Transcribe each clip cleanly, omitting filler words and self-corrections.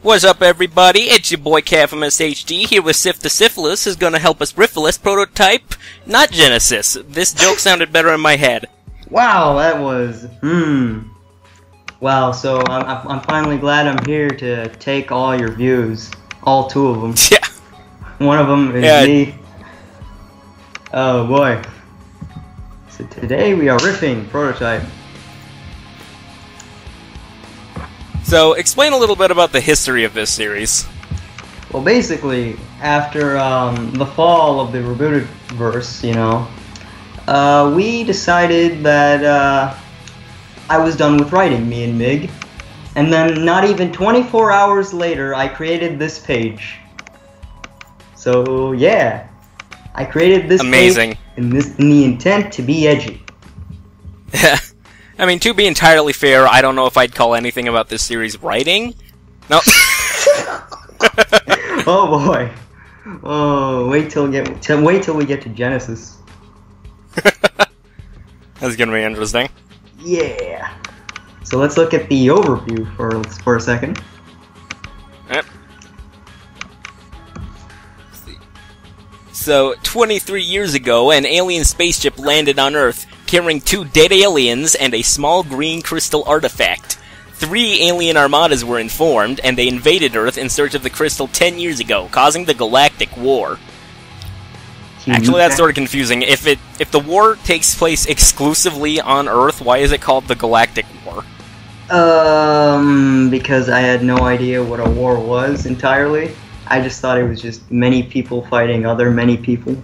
What's up, everybody? It's your boy CaT from SHD here with Sif the Syphilis, who's gonna help us riffless Prototype, not Genesis. This joke sounded better in my head. Wow, that was Wow, so I'm finally glad I'm here to take all your views, all two of them. Yeah. One of them is me. Oh boy. So today we are riffing Prototype. So, explain a little bit about the history of this series. Well, basically, after the fall of the rebooted verse, you know, we decided that I was done with writing, me and Mig, and then not even 24 hours later, I created this page. So yeah, I created this Amazing. page in the intent to be edgy. I mean, to be entirely fair, I don't know if I'd call anything about this series writing. No. Oh boy. Oh, wait till we get to Genesis. That's gonna be interesting. Yeah. So let's look at the overview for a second. Yep. So, 23 years ago, an alien spaceship landed on Earth, carrying 2 dead aliens and a small green crystal artifact. 3 alien armadas were informed, and they invaded Earth in search of the crystal 10 years ago, causing the Galactic War. Actually, that's sort of confusing. If the war takes place exclusively on Earth, why is it called the Galactic War? Because I had no idea what a war was entirely. I just thought it was just many people fighting other many people.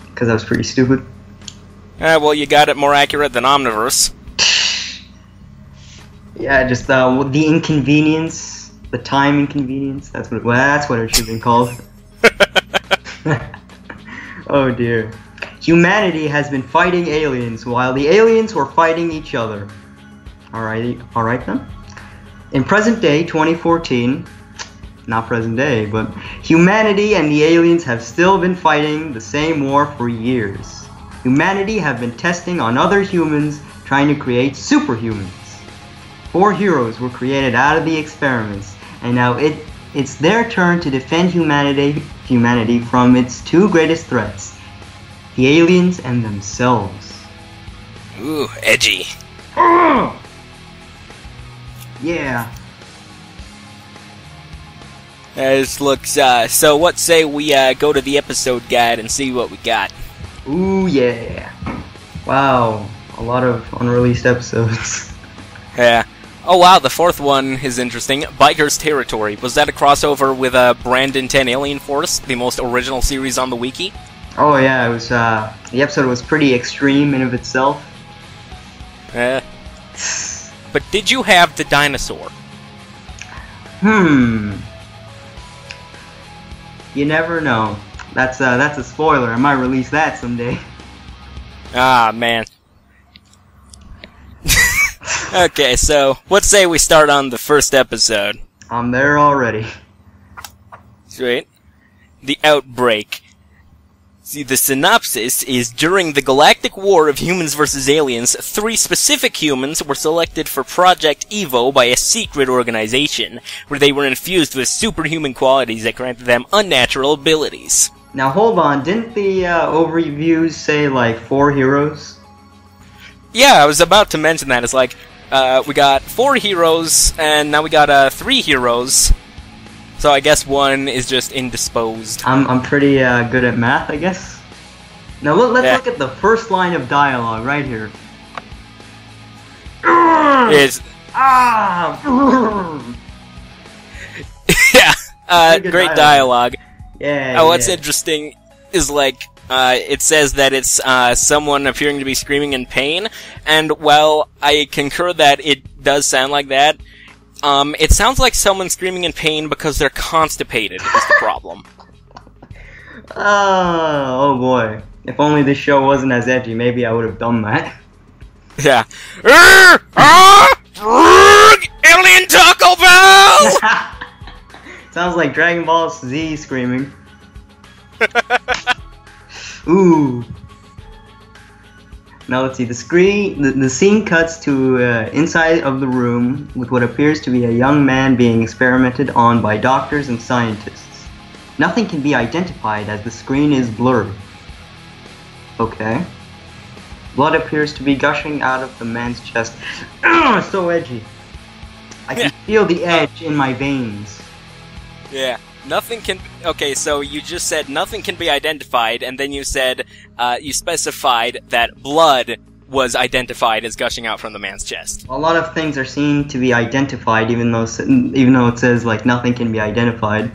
Because I was pretty stupid. Well, you got it more accurate than Omniverse. Yeah, just the inconvenience, the time inconvenience. That's what it should have been called. Oh dear. Humanity has been fighting aliens while the aliens were fighting each other. Alright then. In present day, 2014, not present day, but humanity and the aliens have still been fighting the same war for years. Humanity have been testing on other humans, trying to create superhumans. 4 heroes were created out of the experiments, and now it's their turn to defend humanity from its 2 greatest threats, the aliens and themselves. Ooh, edgy. Yeah. This looks, so what say we go to the episode guide and see what we got? Ooh, yeah. Wow, a lot of unreleased episodes. Yeah. Oh wow, the 4th one is interesting. Biker's Territory. Was that a crossover with Brandon 10 Alien Force, the most original series on the wiki? Oh yeah, it was, the episode was pretty extreme in of itself. But did you have the dinosaur? You never know. That's a spoiler. I might release that someday. Ah, man. Okay, so, let's say we start on the first episode. I'm there already. Sweet. The Outbreak. See, the synopsis is, during the galactic war of humans versus aliens, 3 specific humans were selected for Project Evo by a secret organization, where they were infused with superhuman qualities that granted them unnatural abilities. Now hold on, didn't the overviews say like 4 heroes? Yeah, I was about to mention that. It's like, we got 4 heroes, and now we got 3 heroes. So I guess 1 is just indisposed. I'm pretty good at math, I guess. Now let's look at the first line of dialogue right here. It's yeah, great dialogue. Yeah. What's interesting is like it says that it's someone appearing to be screaming in pain, and while I concur that it does sound like that, it sounds like someone screaming in pain because they're constipated is the problem. Oh boy. If only this show wasn't as edgy, maybe I would have done that. Yeah. Alien Taco Bell! Sounds like Dragon Ball Z screaming. Ooh. Now let's see. The scene cuts to inside of the room with what appears to be a young man being experimented on by doctors and scientists. Nothing can be identified as the screen is blurred. Okay. Blood appears to be gushing out of the man's chest. So edgy. I can feel the edge in my veins. Yeah. Nothing can... Okay, so you just said nothing can be identified, and then you said, you specified that blood was identified as gushing out from the man's chest. A lot of things are seen to be identified, even though it says, like, nothing can be identified.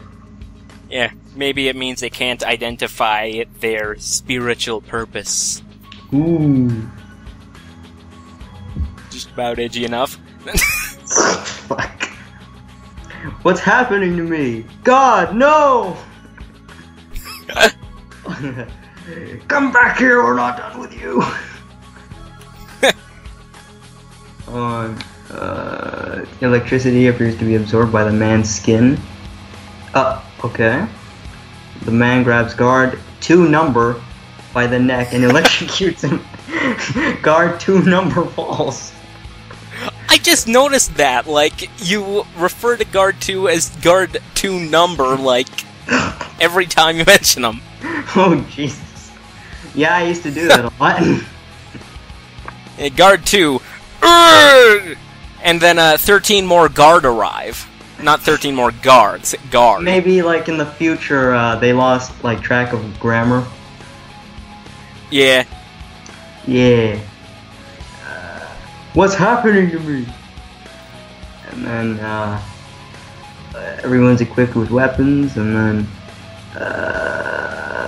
Yeah, maybe it means they can't identify their spiritual purpose. Ooh. Just about edgy enough. Fuck. What's happening to me? God, no! Come back here, we're not done with you! Electricity appears to be absorbed by the man's skin. Okay. The man grabs guard 2 number by the neck and electrocutes him. Guard 2 number falls. I just noticed that, like, you refer to guard 2 as guard 2 number, like, every time you mention them. Oh, Jesus. Yeah, I used to do that a lot. Guard 2, and then 13 more guard arrive. Not 13 more guards, guard. Maybe, like, in the future, they lost, like, track of grammar. Yeah. Yeah. What's happening to me? And then, everyone's equipped with weapons, and then,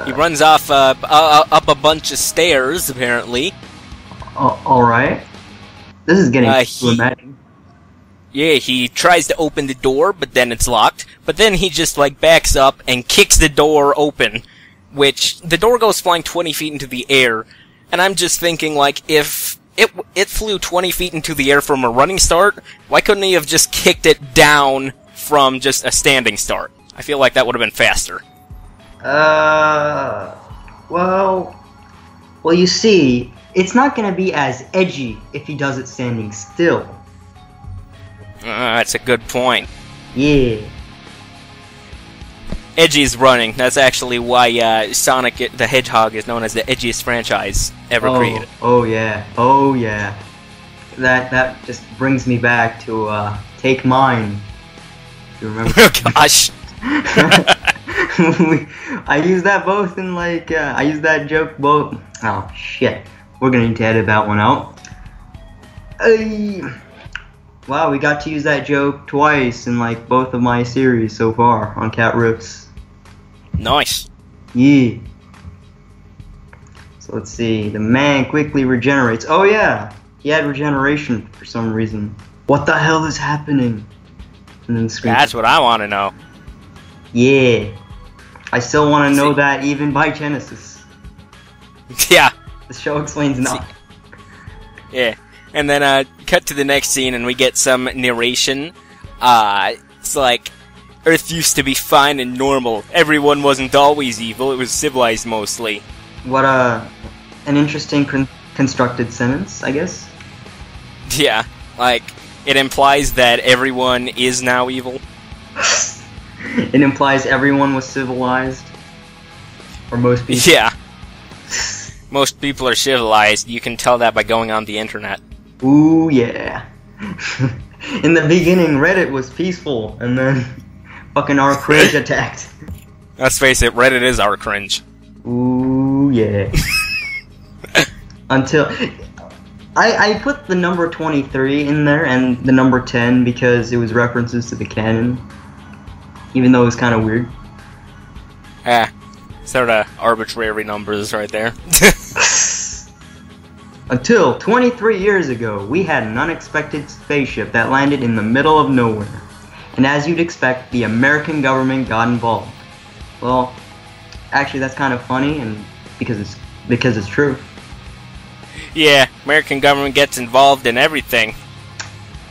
he runs off, up a bunch of stairs, apparently. Alright. This is getting dramatic. Yeah, he tries to open the door, but then it's locked. But then he just, like, backs up and kicks the door open, which, the door goes flying 20 feet into the air. And I'm just thinking, like, if it flew 20 feet into the air from a running start, why couldn't he have just kicked it down from just a standing start? I feel like that would have been faster. Well, you see, it's not gonna be as edgy if he does it standing still. That's a good point. Yeah. Edgy's running. That's actually why Sonic the Hedgehog is known as the edgiest franchise ever created. Oh yeah. Oh yeah. That just brings me back to Take Mine. Do you remember? Oh gosh. I use that both in like I use that joke both. Oh shit. We're gonna need to edit that one out. Wow, we got to use that joke twice in like both of my series so far on CaT Riffs. Nice. Yeah. So let's see. The man quickly regenerates. Oh yeah, he had regeneration for some reason. What the hell is happening? And then the screen. That's what I want to know. Yeah. I still want to know that even by Genesis. Yeah. The show explains nothing. Yeah. And then, cut to the next scene and we get some narration. It's like, Earth used to be fine and normal. Everyone wasn't always evil, it was civilized mostly. What an interesting constructed sentence, I guess. Yeah, like, it implies that everyone is now evil. It implies everyone was civilized. Or most people. Yeah. Most people are civilized, you can tell that by going on the internet. Ooh, yeah. In the beginning, Reddit was peaceful, and then fucking our cringe attacked. Let's face it, Reddit is our cringe. Ooh, yeah. Until... I put the number 23 in there, and the number 10, because it was references to the canon. Even though it was kind of weird. Sort of arbitrary numbers right there. Until 23 years ago, we had an unexpected spaceship that landed in the middle of nowhere. And as you'd expect, the American government got involved. Well, actually that's kind of funny, and because it's true. Yeah, American government gets involved in everything.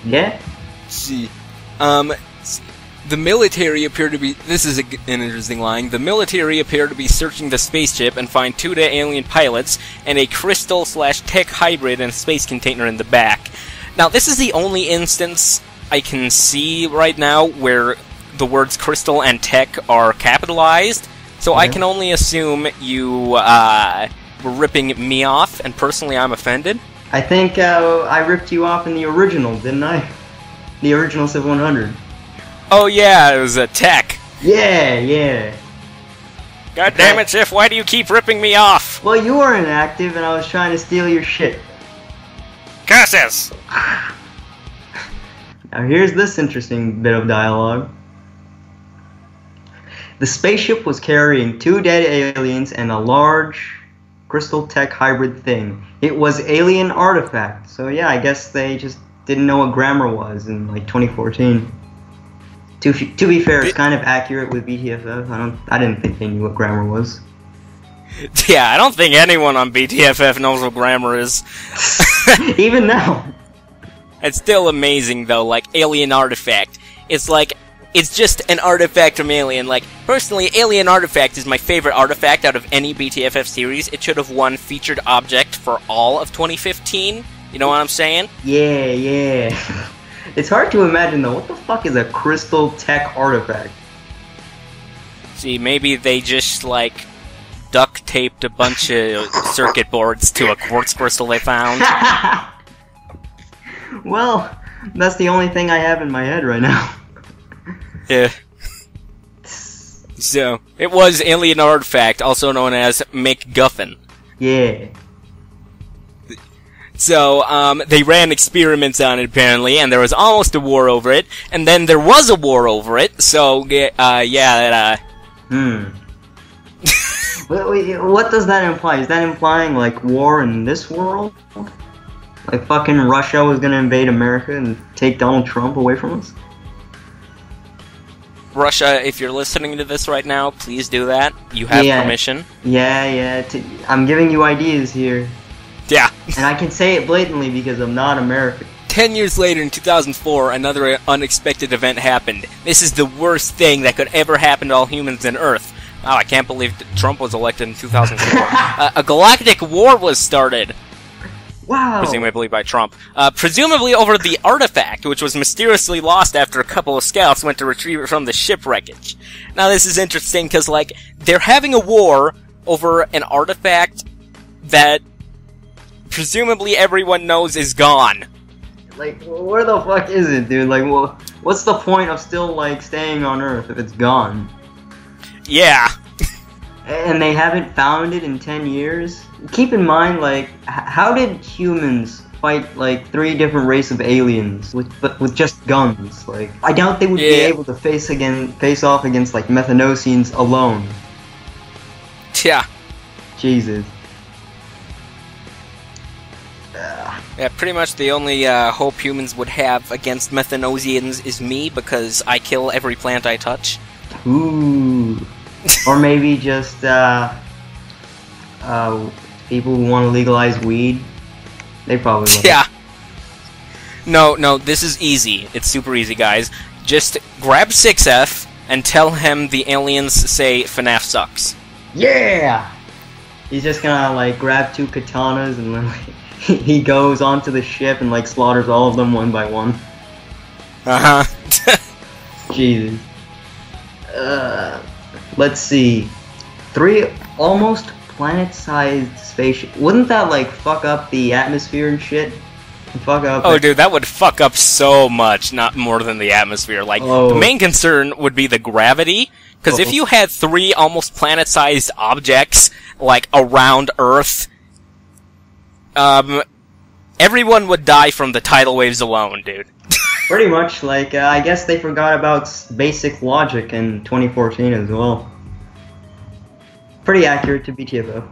Yeah? See. The military appear to be... This is an interesting line. The military appear to be searching the spaceship and find 2 dead alien pilots and a crystal/tech hybrid and a space container in the back. Now, this is the only instance I can see right now where the words crystal and tech are capitalized, so I can only assume you were ripping me off, and personally I'm offended. I think I ripped you off in the original, didn't I? The original Sif 100. Oh yeah, it was a tech. Yeah. God damn it, Sif, why do you keep ripping me off? Well, you were inactive and I was trying to steal your shit. Curses! Now here's this interesting bit of dialogue. The spaceship was carrying 2 dead aliens and a large crystal tech hybrid thing. It was alien artifact. So yeah, I guess they just didn't know what grammar was in like 2014. To be fair, it's kind of accurate with BTFF. I didn't think they knew what grammar was. Yeah, I don't think anyone on BTFF knows what grammar is. Even now. It's still amazing though, like alien artifact. It's like, it's just an artifact from Alien. Like, personally, Alien Artifact is my favorite artifact out of any BTFF series. It should have won Featured Object for all of 2015. You know what I'm saying? Yeah. It's hard to imagine though, what the fuck is a crystal tech artifact? See, maybe they just, like, duct taped a bunch of circuit boards to a quartz crystal they found. Well, that's the only thing I have in my head right now. Yeah. So, it was Alien Artifact, also known as MacGuffin. Yeah. So, they ran experiments on it, apparently, and there was almost a war over it, and then there was a war over it, so, yeah, Wait, what does that imply? Is that implying, like, war in this world? Like, fucking Russia was gonna invade America and take Donald Trump away from us? Russia, if you're listening to this right now, please do that. You have permission. Yeah, I'm giving you ideas here. Yeah. And I can say it blatantly because I'm not American. 10 years later, in 2004, another unexpected event happened. This is the worst thing that could ever happen to all humans on Earth. Wow, I can't believe Trump was elected in 2004. A galactic war was started. Wow. Presumably by Trump. Presumably over the artifact, which was mysteriously lost after a couple of scouts went to retrieve it from the ship wreckage. Now this is interesting because, like, they're having a war over an artifact that presumably everyone knows is gone. Like, where the fuck is it, dude? Like, well, what's the point of still, like, staying on Earth if it's gone? Yeah. And they haven't found it in 10 years? Keep in mind, like, how did humans fight, like, 3 different races of aliens with just guns? Like, I doubt they would be able to face off against, like, Methanosians alone. Yeah. Jesus. Yeah, pretty much the only hope humans would have against Methanosians is me, because I kill every plant I touch. Ooh. Or maybe just, people who want to legalize weed. They probably will. Yeah. No, this is easy. It's super easy, guys. Just grab 6F and tell him the aliens say FNAF sucks. Yeah! He's just gonna, like, grab 2 katanas and then, like, he goes onto the ship and, like, slaughters all of them one by one. Uh-huh. Jesus. Let's see. 3 almost planet-sized spaceship. Wouldn't that, like, fuck up the atmosphere and shit? Fuck up. Oh, dude, that would fuck up so much, not more than the atmosphere. Like, the main concern would be the gravity, because if you had 3 almost planet-sized objects, like, around Earth, everyone would die from the tidal waves alone, dude. Pretty much, like, I guess they forgot about basic logic in 2014 as well. Pretty accurate to BTFO.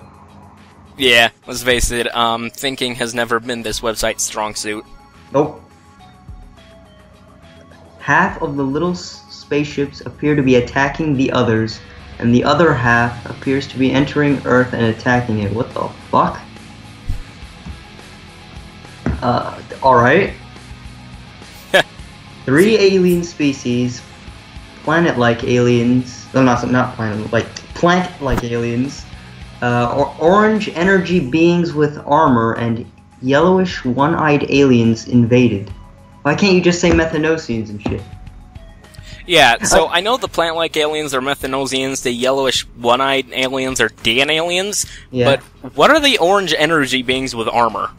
Yeah, let's face it, thinking has never been this website's strong suit. Nope. Half of the little spaceships appear to be attacking the others, and the other half appears to be entering Earth and attacking it. What the fuck? Alright. 3 alien species planet-like aliens. No, not planet, like plant-like aliens. Orange energy beings with armor and yellowish one-eyed aliens invaded. Why can't you just say methanosians and shit? Yeah, so I know the plant-like aliens are methanosians, the yellowish one-eyed aliens are Dan aliens, but what are the orange energy beings with armor?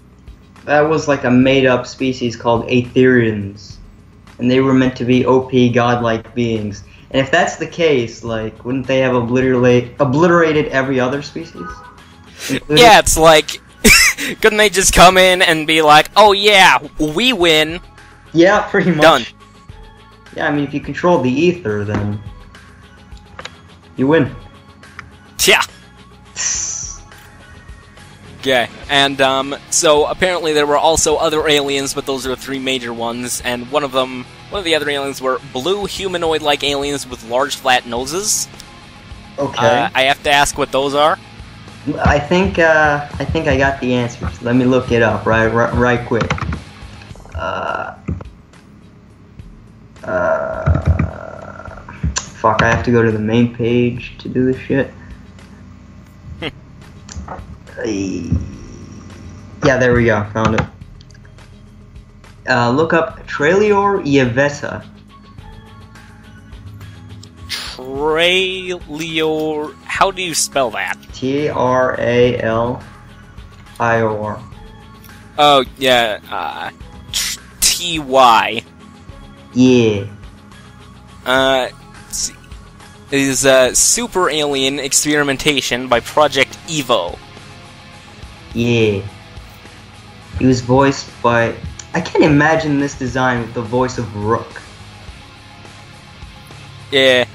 That was like a made-up species called Aetherians, and they were meant to be OP godlike beings. And if that's the case, like, wouldn't they have obliterated every other species? Yeah, it's like, couldn't they just come in and be like, oh yeah, we win? Yeah, pretty much. Done. Yeah, I mean, if you control the ether, then you win. Yeah. Okay, and so apparently there were also other aliens, but those are the three major ones, and one of the other aliens were blue humanoid-like aliens with large flat noses. Okay. I have to ask what those are. I think I got the answers. Let me look it up right quick. Fuck, I have to go to the main page to do this shit. Yeah, there we go. Found it. Look up Trailior Yevesa. Trailior... How do you spell that? Trailior. Oh, yeah, T-Y. Yeah. Let's see. It is Super Alien Experimentation by Project Evo. Yeah. He was voiced by... I can't imagine this design with the voice of Rook. Yeah.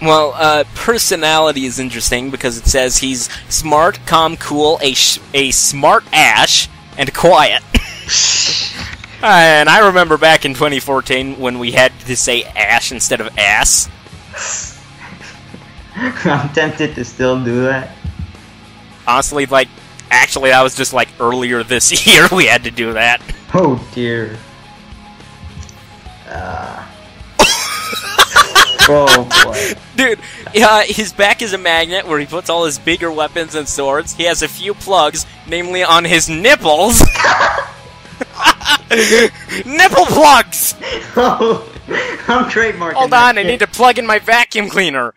Well, personality is interesting because it says he's smart, calm, cool, a smart ash, and quiet. And I remember back in 2014 when we had to say ash instead of ass. I'm tempted to still do that. Honestly, like, actually, that was just like earlier this year we had to do that. Oh dear. Oh boy. Dude, his back is a magnet where he puts all his bigger weapons and swords. He has a few plugs, namely on his nipples. Nipple plugs! Oh, I'm trademarking. Hold on, I need to plug in my vacuum cleaner.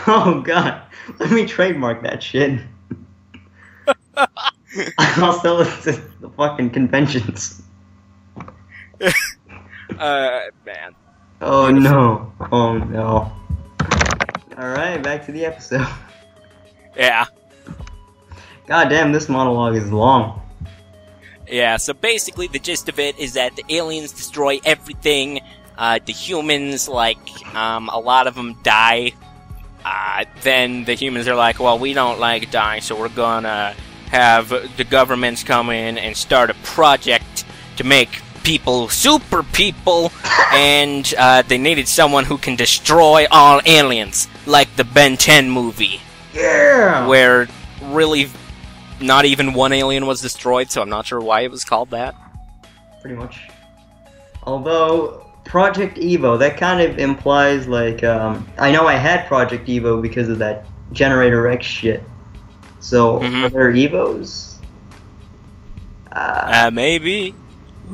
Oh god, let me trademark that shit. I'll sell it to the fucking conventions. Man. Oh no. Oh no. Alright, back to the episode. Yeah. God damn, this monologue is long. Yeah, so basically the gist of it is that the aliens destroy everything. The humans, like, a lot of them die. Then the humans are like, well, we don't like dying, so we're gonna have the governments come in and start a project to make people super people, and they needed someone who can destroy all aliens, like the Ben 10 movie. Yeah! Where really not even one alien was destroyed, so I'm not sure why it was called that. Pretty much. Although, Project Evo, that kind of implies, like, I know I had Project Evo because of that Generator X shit. So, are there Evos? Maybe.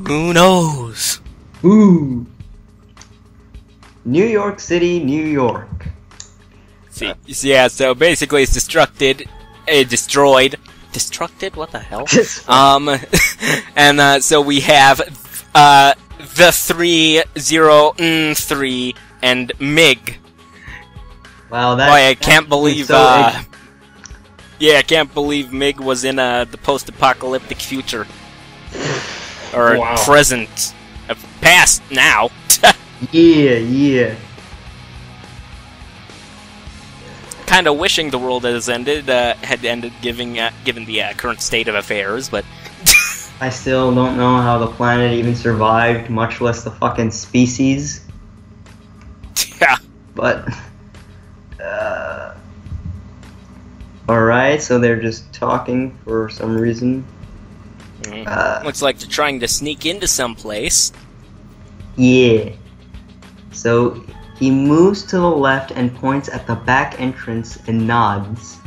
Who knows? Ooh. New York City, New York. See, yeah, so basically it's destroyed. Destructed? What the hell? And so we have the 303 and Mig. Wow, that. Boy, I can't believe. So yeah, I can't believe Mig was in the post-apocalyptic future or present, past now. Yeah. Kind of wishing the world had ended, given the current state of affairs, but I still don't know how the planet even survived, much less the fucking species. Yeah. But, alright, so they're just talking for some reason. Looks like they're trying to sneak into some place. Yeah. So he moves to the left and points at the back entrance and nods.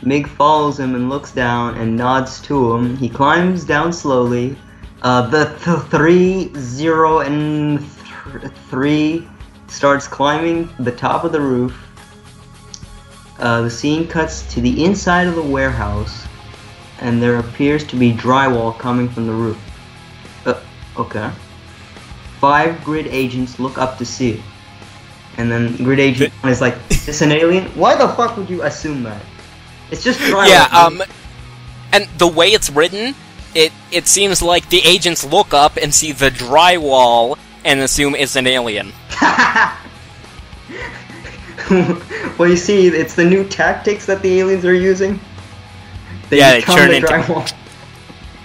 Mig follows him and looks down and nods to him. He climbs down slowly. The 3, 0, and 3 starts climbing the top of the roof. The scene cuts to the inside of the warehouse, and there appears to be drywall coming from the roof. Okay. 5 grid agents look up to see it. And then grid agent 1 is like, is this an alien? Why the fuck would you assume that? It's just drywall. Yeah, and the way it's written, it seems like the agents look up and see the drywall and assume it's an alien. Well, you see, it's the new tactics that the aliens are using. They turn into drywall.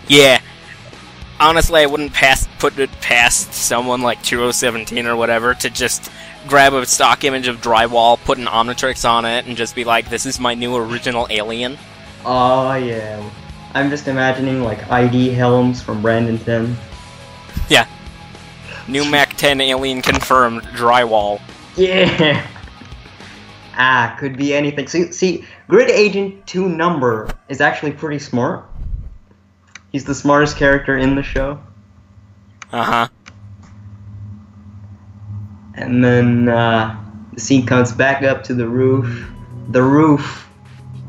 Yeah. Honestly, I wouldn't put it past someone like 2017 or whatever to just grab a stock image of drywall, put an Omnitrix on it, and just be like, this is my new original alien. Oh, yeah. I'm just imagining, like, ID Helms from Brandon 10. Yeah. New Mac 10 alien confirmed, drywall. Yeah! Could be anything. See, Grid Agent 2 Number is actually pretty smart. He's the smartest character in the show. Uh-huh. And then, the scene comes back up to the roof. The roof,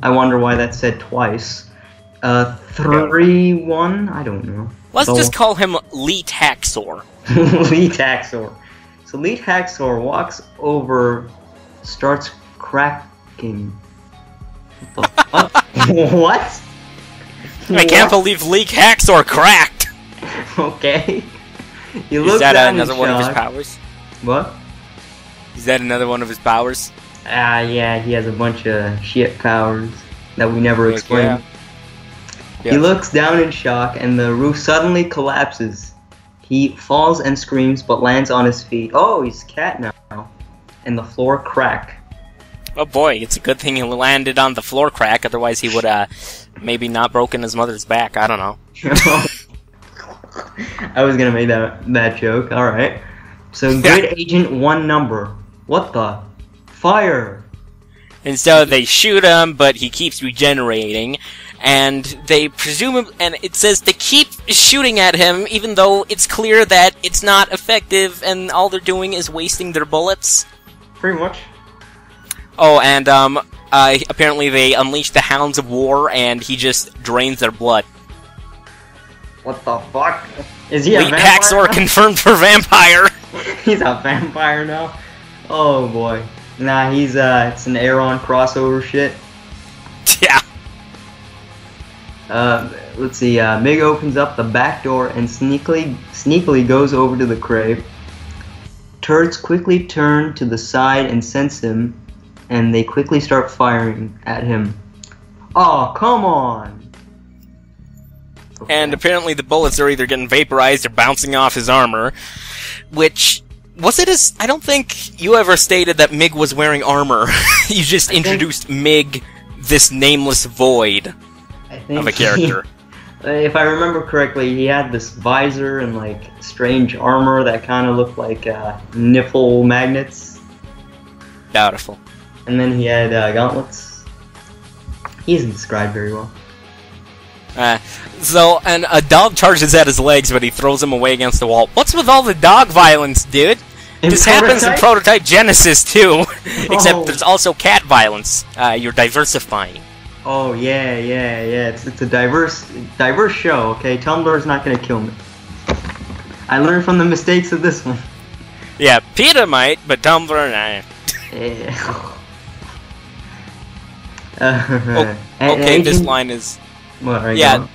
I wonder why that's said twice. 3-1? I don't know. Let's just call him Lee Taxor. Lee Taxor. So Lee Taxor walks over, starts cracking. What the fuck? What? I can't believe Lee Taxor cracked! Okay. He Is looks that down another in one of his shock. powers? What? Is that another one of his powers? Yeah, he has a bunch of shit powers that we never explained. Yeah. He looks down in shock, and the roof suddenly collapses. He falls and screams, but lands on his feet. Oh, he's CaT now. And the floor crack. Oh boy, it's a good thing he landed on the floor crack, otherwise he would, maybe not broken his mother's back, I don't know. I was gonna make that joke, alright. So, Grid Agent 1 Number. What the? Fire! And so they shoot him, but he keeps regenerating, and they presume him, and it says to keep shooting at him, even though it's clear that it's not effective, and all they're doing is wasting their bullets. Pretty much. Oh, and, apparently they unleash the Hounds of War, and he just drains their blood. What the fuck? Is he a vampire Haxor now? confirmed for vampire! He's a vampire now? Oh boy. Nah, he's, it's an Aeron crossover shit. Yeah. Let's see, Mig opens up the back door and sneakily goes over to the crate. Turrets quickly turn to the side and sense him, and they quickly start firing at him. Oh, come on! Okay. And apparently the bullets are either getting vaporized or bouncing off his armor, which... Was it as... I don't think you ever stated that Mig was wearing armor. You just introduced Mig, this nameless void of a character. If I remember correctly, he had this visor and, like, strange armor that kind of looked like, nipple magnets. Doubtful. And then he had, gauntlets. He isn't described very well. And a dog charges at his legs, but he throws him away against the wall. What's with all the dog violence, dude? This happens in Prototype Genesis, too. Except there's also cat violence. You're diversifying. Oh, yeah. It's a diverse show, okay? Tumblr's not gonna kill me. I learned from the mistakes of this one. Yeah, PETA might, but Tumblr, nah. Okay, this line is... Yeah,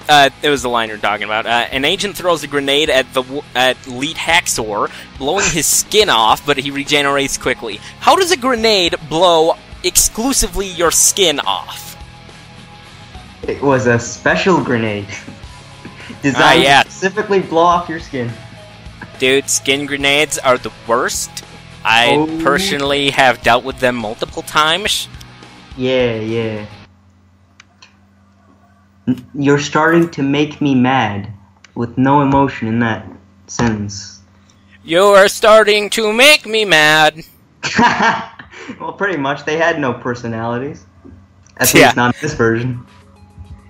it was the line you're talking about. An agent throws a grenade at Lee Haxor, blowing his skin off, but he regenerates quickly. How does a grenade blow exclusively your skin off? It was a special grenade. Designed to specifically blow off your skin. Dude, skin grenades are the worst. I personally have dealt with them multiple times. Yeah. You're starting to make me mad, with no emotion in that sentence. You are starting to make me mad. Well, pretty much. They had no personalities. At Yeah. least not in this version.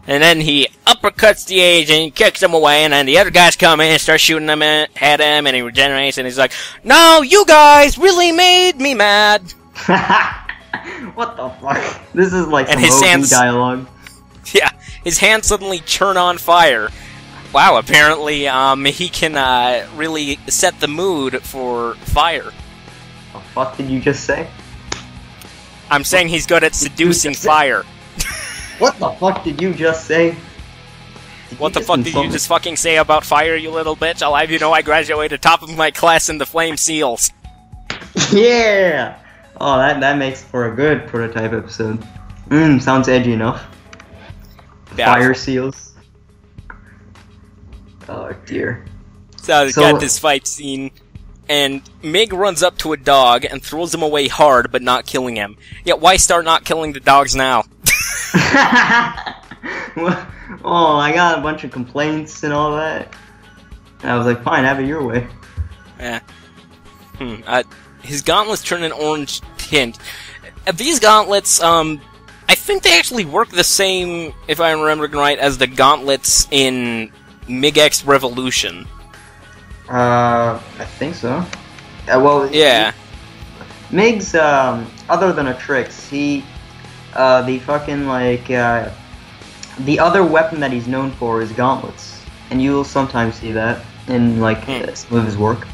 And then he uppercuts the agent, he kicks him away, and then the other guys come in and start shooting him at him, and he regenerates, and he's like, "No, you guys really made me mad." What the fuck? This is like And some his OP hands- dialogue. Yeah, his hands suddenly turn on fire. Wow, apparently, he can, really set the mood for fire. The fuck did you just say? I'm saying he's good at seducing just say- fire. What the fuck did you just say? What the fuck did you just fucking say about fire, you little bitch? I'll have you know I graduated top of my class in the Flame Seals. Yeah! Oh, that makes for a good Prototype episode. Sounds edgy enough. Yeah. Fire seals. Oh dear. So we got this fight scene, and Mig runs up to a dog and throws him away hard, but not killing him. Yet why start not killing the dogs now? Oh, I got a bunch of complaints and all that. And I was like, fine, have it your way. Yeah. His gauntlets turn an orange tint. These gauntlets, I think they actually work the same, if I remember right, as the gauntlets in MIG-X Revolution. I think so. Well, Yeah. Mig's, other than a tricks, the fucking, like, the other weapon that he's known for is gauntlets. And you'll sometimes see that in, like, some of his work.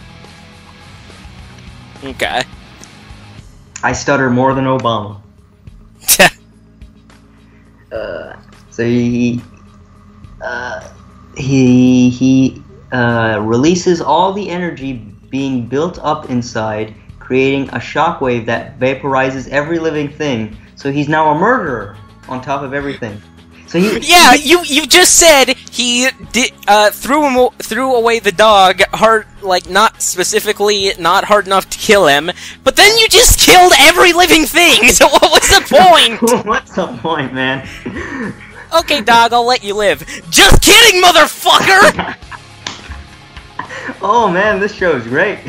Okay. I stutter more than Obama. So he releases all the energy being built up inside, creating a shockwave that vaporizes every living thing. So he's now a murderer on top of everything. So Yeah, you just said he threw away the dog hard, like not hard enough to kill him, but then you just killed every living thing. So what was the point? What's the point, man? Okay, dog, I'll let you live. Just kidding, motherfucker! Oh man, this show is great.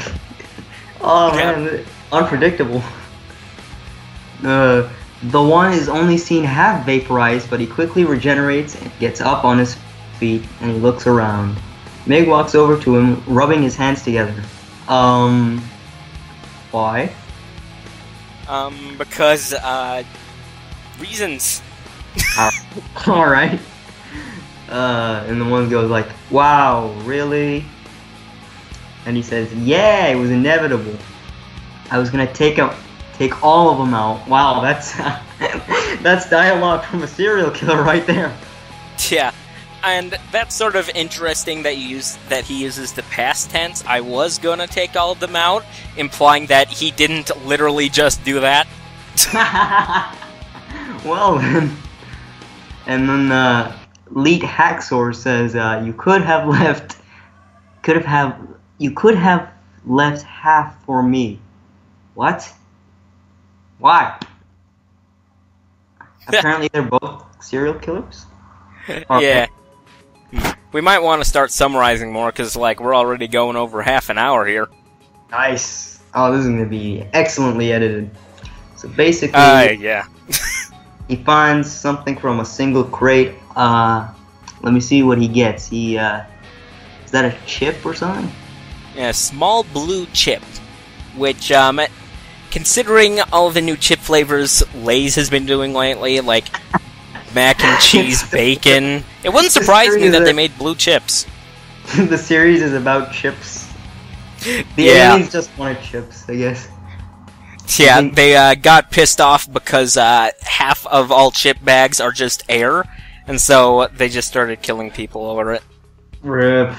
Oh Yeah. man, unpredictable. The one is only seen half vaporized, but he quickly regenerates and gets up on his feet, and he looks around. Mig walks over to him, rubbing his hands together. Why? Because, reasons. Alright. And the one goes like, wow, really? And he says, yeah, it was inevitable. I was gonna take all of them out. Wow, that's that's dialogue from a serial killer right there. Yeah, and that's sort of interesting that he uses the past tense. I was gonna take all of them out, implying that he didn't literally just do that. Well then. And then Leet Hacksaw says, you could have left half for me. What? Why? Apparently they're both serial killers? Yeah. We might want to start summarizing more, because, like, we're already going over half an hour here. Nice. Oh, this is going to be excellently edited. So basically, yeah. he finds something from a single crate. Let me see what he gets. Is that a chip or something? Yeah, small blue chip, which, considering all of the new chip flavors Lay's has been doing lately, like mac and cheese, bacon, it wouldn't surprise me that they made blue chips. The series is about chips. The aliens just wanted chips, I guess. Yeah, they got pissed off because half of all chip bags are just air, and so they just started killing people over it. Rip.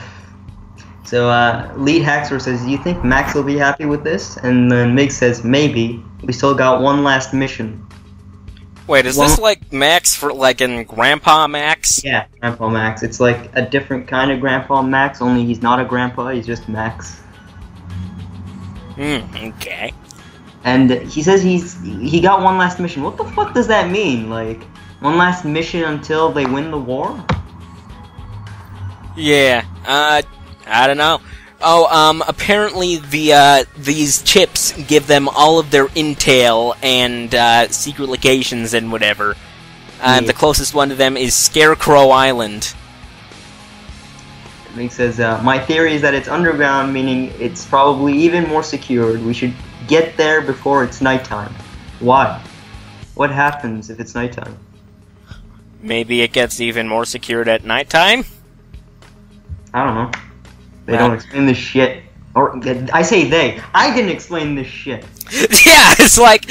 So, Lead Hacksaw says, do you think Max will be happy with this? And then Mig says, maybe. We still got one last mission. Wait, is this like Max for, like, in Grandpa Max? Yeah, Grandpa Max. It's like a different kind of Grandpa Max, only he's not a grandpa, he's just Max. Okay. And he says he got one last mission. What the fuck does that mean? Like, one last mission until they win the war? Yeah, I don't know. Apparently these chips give them all of their intel and secret locations and whatever. The closest one to them is Scarecrow Island. Mig says, my theory is that it's underground, meaning it's probably even more secured. We should get there before it's nighttime. Why? What happens if it's nighttime? Maybe it gets even more secured at nighttime? I don't know. They don't explain this shit. Or, I say they. I didn't explain this shit. Yeah, it's like,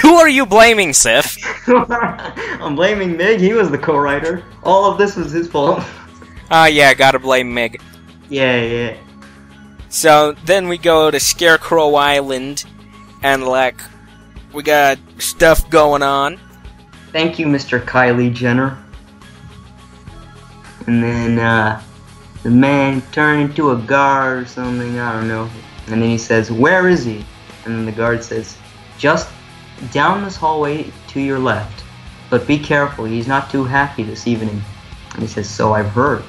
who are you blaming, Sif? I'm blaming Mig. He was the co-writer. All of this was his fault. Yeah, gotta blame Mig. Yeah. So, then we go to Scarecrow Island, and, like, we got stuff going on. Thank you, Mr. Kylie Jenner. And then, the man turned into a guard or something, I don't know. And then he says, where is he? And then the guard says, just down this hallway to your left. But be careful, he's not too happy this evening. And he says, so I've heard.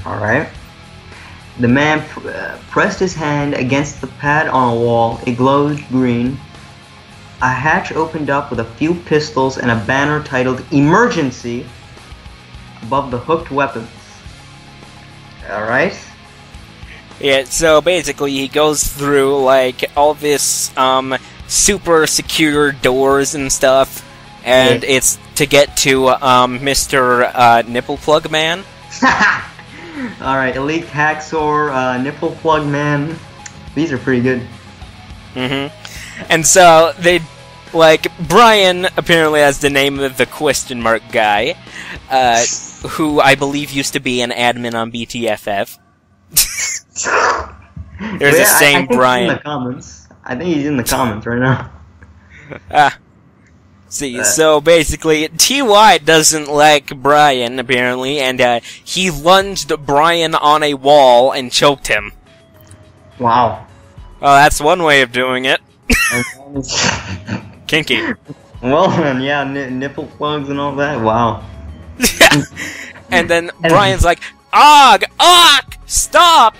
Alright. The man pressed his hand against the pad on a wall. It glowed green. A hatch opened up with a few pistols and a banner titled Emergency above the hooked weapons. Alright? Yeah, so basically he goes through, like, all this, super secure doors and stuff, and it's to get to, Mr. Nipple Plug Man. Alright, Elite Hacksaw, Nipple Plug Man. These are pretty good. And so, they, like, Brian apparently has the name of the question mark guy, who I believe used to be an admin on BTFF. There's the same Brian. He's in the comments. I think he's in the comments right now. See, so basically, TY doesn't like Brian, apparently, and he lunged Brian on a wall and choked him. Wow. Well, that's one way of doing it. Kinky. Well, yeah, nipple plugs and all that. Wow. And then Brian's like, "Og! Stop!"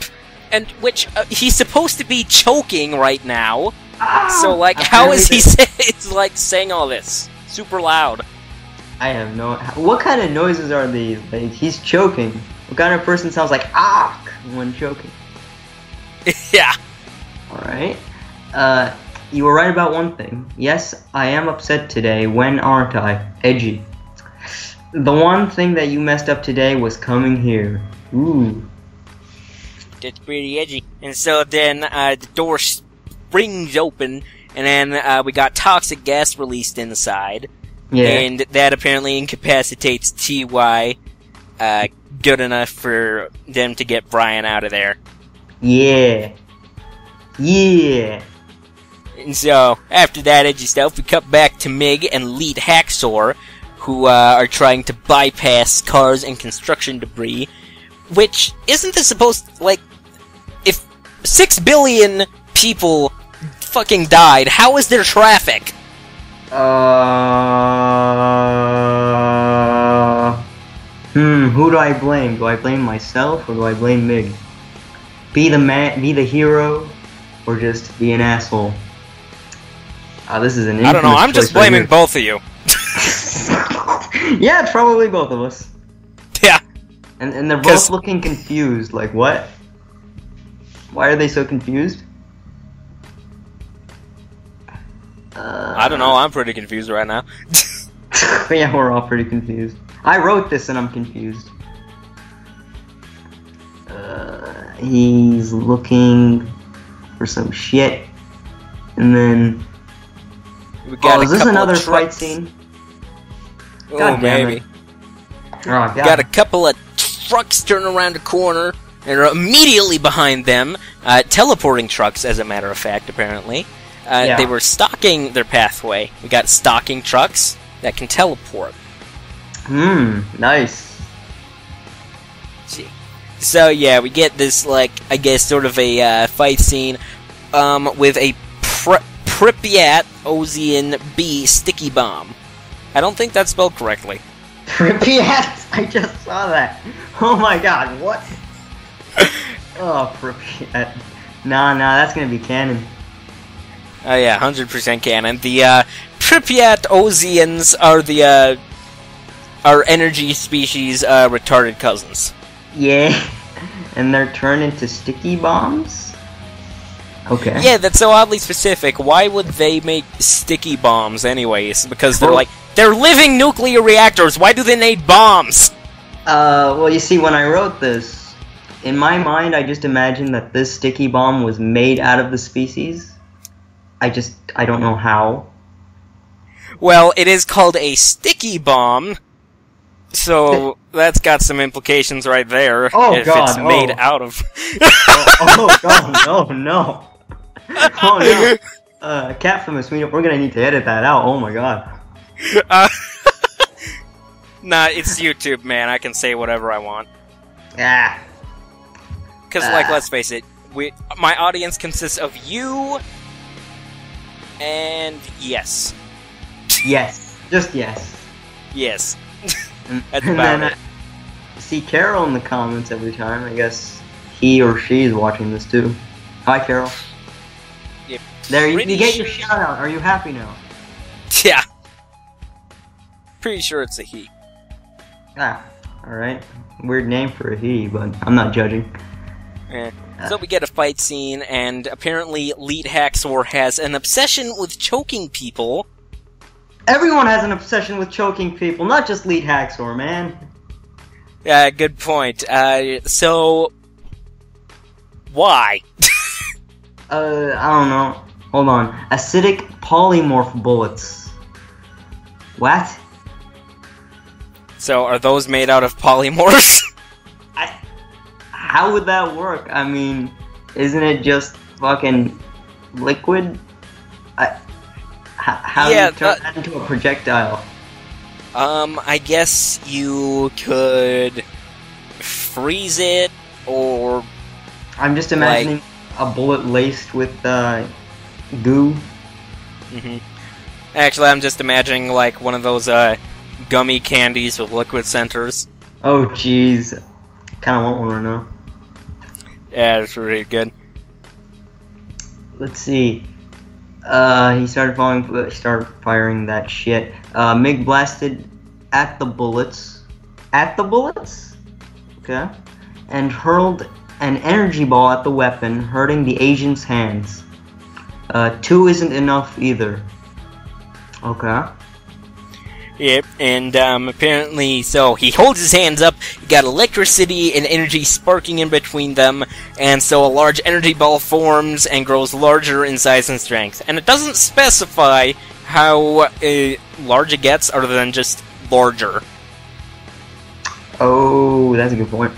And which he's supposed to be choking right now. So like, how is he saying all this super loud? I have no. What kind of noises are these? Like, he's choking. What kind of person sounds like "ah" when choking? Yeah. All right. You were right about one thing. Yes, I am upset today. When aren't I? Edgy. The one thing that you messed up today was coming here. Ooh. That's pretty edgy. And so then the door springs open, and then we got toxic gas released inside. Yeah. And that apparently incapacitates TY good enough for them to get Brian out of there. Yeah. Yeah. And so, after that edgy stuff, we cut back to Mig and Lead Hacksaw, who are trying to bypass cars and construction debris. Which, isn't this supposed, like, if 6 billion people fucking died, how is there traffic? Who do I blame? Do I blame myself, or do I blame Mig? Be the hero, or just be an asshole? This is an I don't know, I'm just blaming both of you. Yeah, it's probably both of us. Yeah. And they're both looking confused, like, what? Why are they so confused? I don't know, I'm pretty confused right now. Yeah, we're all pretty confused. I wrote this and I'm confused. He's looking for some shit. And then... We got is this another fight scene? Oh, maybe. Oh, got a couple of trucks turning around a corner, and are immediately behind them, teleporting trucks, as a matter of fact, apparently. They were stalking their pathway. We got stalking trucks that can teleport. Nice. See. So, yeah, we get this, like, I guess, sort of a fight scene with a Pripyat Ozean B sticky bomb. I don't think that's spelled correctly. Pripyat? I just saw that. Oh my god, what? Oh, Pripyat. Nah, that's gonna be canon. Oh yeah, 100% canon. The Pripyat Ozians are energy species retarded cousins. Yeah, and they're turned into sticky bombs? Okay. Yeah, that's so oddly specific. Why would they make sticky bombs anyways? Because they're living nuclear reactors. Why do they need bombs? Well, you see, when I wrote this, in my mind, I just imagined that this sticky bomb was made out of the species. I don't know how. Well, it is called a sticky bomb, so that's got some implications right there. Oh, if God, it's made out of... oh, God, no. Oh, no. Catfamous, we're gonna need to edit that out. Oh, my God. Nah, it's YouTube, man. I can say whatever I want. Ah. Because, let's face it, my audience consists of you... and yes. Yes. Just yes. Yes. That's And about then it. I see Carol in the comments every time. I guess he or she is watching this too. Hi, Carol. Yep. There, you get your shout out. Are you happy now? Yeah. Pretty sure it's a he. Ah, alright. Weird name for a he, but I'm not judging. Eh. So we get a fight scene, and apparently Lead Haxor has an obsession with choking people. Everyone has an obsession with choking people, not just Lead Haxor, man. Yeah, good point. So... why? I don't know. Hold on. Acidic polymorph bullets. What? So, are those made out of polymorphs? How would that work? I mean, isn't it just fucking liquid? How do you turn that into a projectile? I guess you could freeze it, or... I'm just imagining a bullet laced with goo. Mm-hmm. Actually, I'm just imagining like one of those gummy candies with liquid centers. Oh jeez, kind of want one right now. Yeah, it's really good. Let's see. He started firing that shit. Mig blasted at the bullets. At the bullets? Okay. And hurled an energy ball at the weapon, hurting the agent's hands. 2 isn't enough either. Okay. Yep, and apparently, so he holds his hands up, you got electricity and energy sparking in between them, and so a large energy ball forms and grows larger in size and strength. And it doesn't specify how large it gets other than just larger. Oh, that's a good point.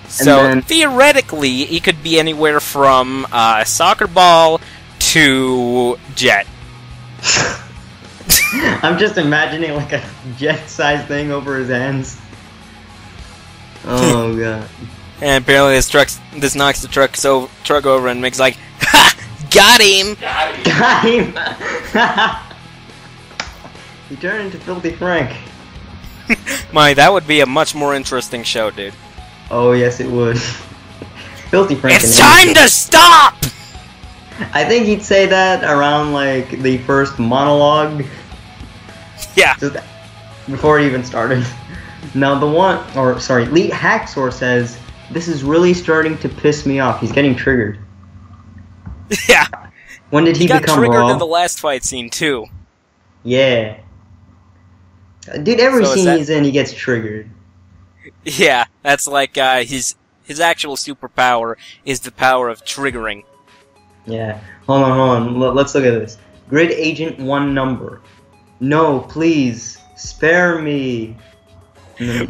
So, theoretically, he could be anywhere from a soccer ball to jet. I'm just imagining like a jet-sized thing over his hands. Oh god. And apparently this knocks the truck over and Mig's like, ha! Got him! Got him! He turned into Filthy Frank. That would be a much more interesting show, dude. Oh yes it would. Filthy Frank. It's time to stop! I think he'd say that around like the first monologue. Yeah. Just before it even started. Now Lead Haxor says, this is really starting to piss me off. He's getting triggered. Yeah. When did he got become triggered raw? in the last fight scene, too. Yeah. Dude, every scene he's in, he gets triggered. Yeah, that's like, his actual superpower is the power of triggering. Yeah. Hold on. Let's look at this. Grid Agent 1 number. No, please. Spare me.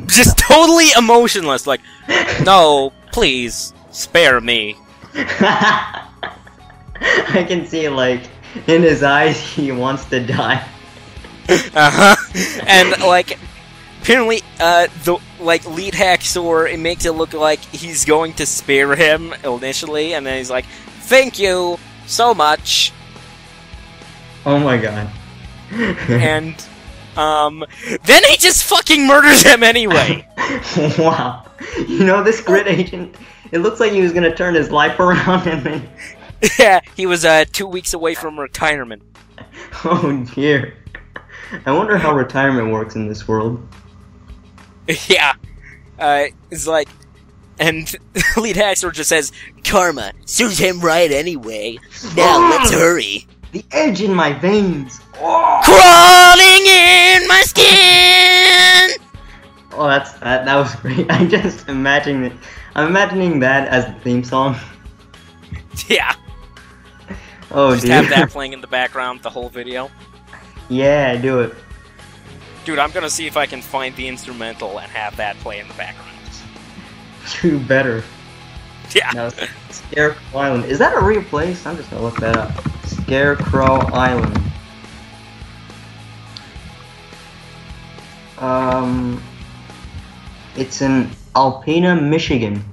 Just totally emotionless, like, no, please, spare me. I can see, like, in his eyes, he wants to die. Uh-huh. And, like, apparently, Lead Haxor, it makes it look like he's going to spare him initially, and then he's like, thank you so much. Oh my god. And, then he just fucking murders him anyway. Wow. You know, this Grid Agent It looks like he was gonna turn his life around and then... Yeah, he was 2 weeks away from retirement. Oh dear. I wonder how retirement works in this world. Yeah. It's like... And Lead Haxor just says, "Karma serves him right anyway. Now let's hurry." The edge in my veins. Oh. Crawling in my skin! Oh, that was great. I'm just imagining it. I'm imagining that as the theme song. Yeah. Oh, just dude. have that playing in the background the whole video. Yeah, do it. Dude, I'm gonna see if I can find the instrumental and have that play in the background. You better. Yeah. Now, Scarecrow Island. Is that a real place? I'm just gonna look that up. Scarecrow Island. It's in Alpena, Michigan.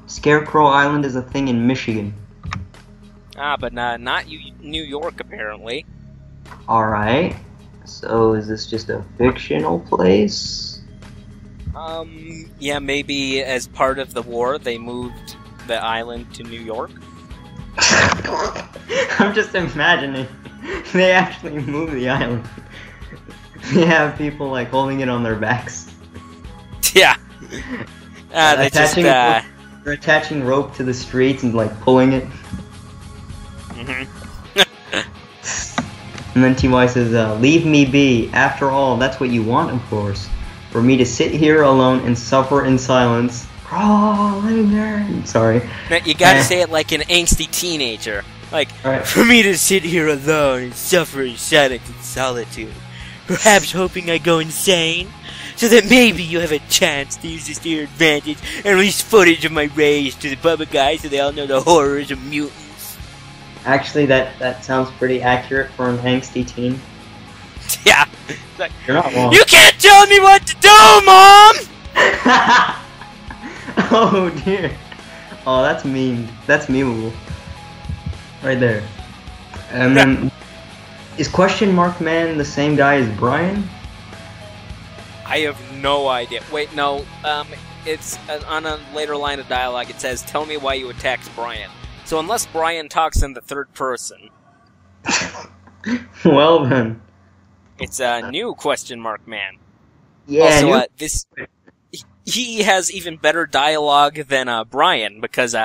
Scarecrow Island is a thing in Michigan. Ah, but not New York, apparently. Alright. So, is this just a fictional place? Yeah, maybe as part of the war, they moved the island to New York. I'm just imagining. They actually moved the island. They have people, like, holding it on their backs. Yeah. They just, They're attaching rope to the streets and, like, pulling it. And then TY says, "Leave me be. After all, that's what you want, of course. For me to sit here alone and suffer in silence. Crawling in." Sorry. You gotta say it like an angsty teenager. Like, right. For me to sit here alone and suffer in silence and solitude. Perhaps hoping I go insane? So that maybe you have a chance to use this to your advantage and release footage of my rage to the public eye so they all know the horrors of mutants. Actually, that sounds pretty accurate for an angsty teen. Yeah. Like, you're not wrong. You can't tell me what to do, Mom! Oh dear. Oh, that's mean. That's memeable. Right there. And then, is Question Mark Man the same guy as Brian? I have no idea. Wait, no. It's on a later line of dialogue. It says, "Tell me why you attacked Brian." So unless Brian talks in the third person, well then, it's a new Question Mark Man. Yeah. Also, he has even better dialogue than Brian, because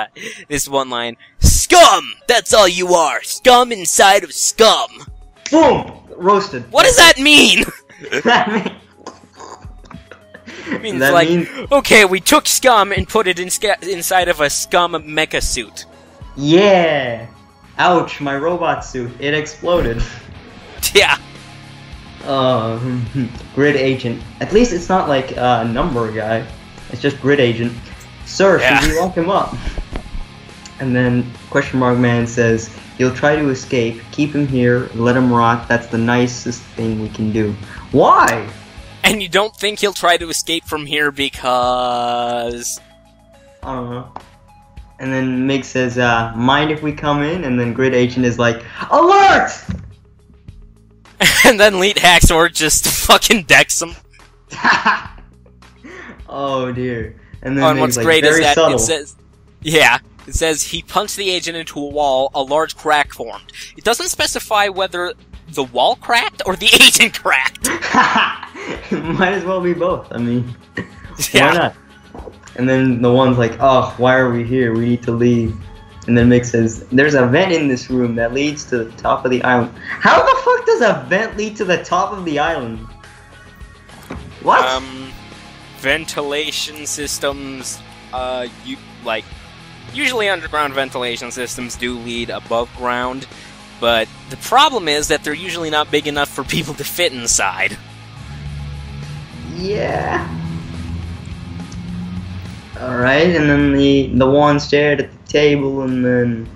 this one line, "Scum! That's all you are! Scum inside of scum!" Boom! Roasted. What does that mean? It means okay, we took scum and put it inside of a scum mecha suit. Yeah! Ouch, my robot suit. It exploded. Yeah. Grid Agent. At least it's not like a number guy. It's just Grid Agent. Sir, should we lock him up? And then Question Mark Man says, "You'll try to escape. Keep him here. Let him rot. That's the nicest thing we can do." Why? And you don't think he'll try to escape from here because... I don't know. And then Mig says, "Mind if we come in?" And then Grid Agent is like, "Alert!" And then Lead Haxor just fucking decks him. Oh dear. And then what's great is that it says... Yeah. It says he punched the agent into a wall, a large crack formed. It doesn't specify whether the wall cracked or the agent cracked. Might as well be both. I mean, why not? And then the one's like, "Oh, why are we here? We need to leave." And then Mick says, "There's a vent in this room that leads to the top of the island." How the fuck does a vent lead to the top of the island? What? Ventilation systems, usually underground ventilation systems do lead above ground, but the problem is that they're usually not big enough for people to fit inside. Yeah. Alright, and then the one stared at the table, and then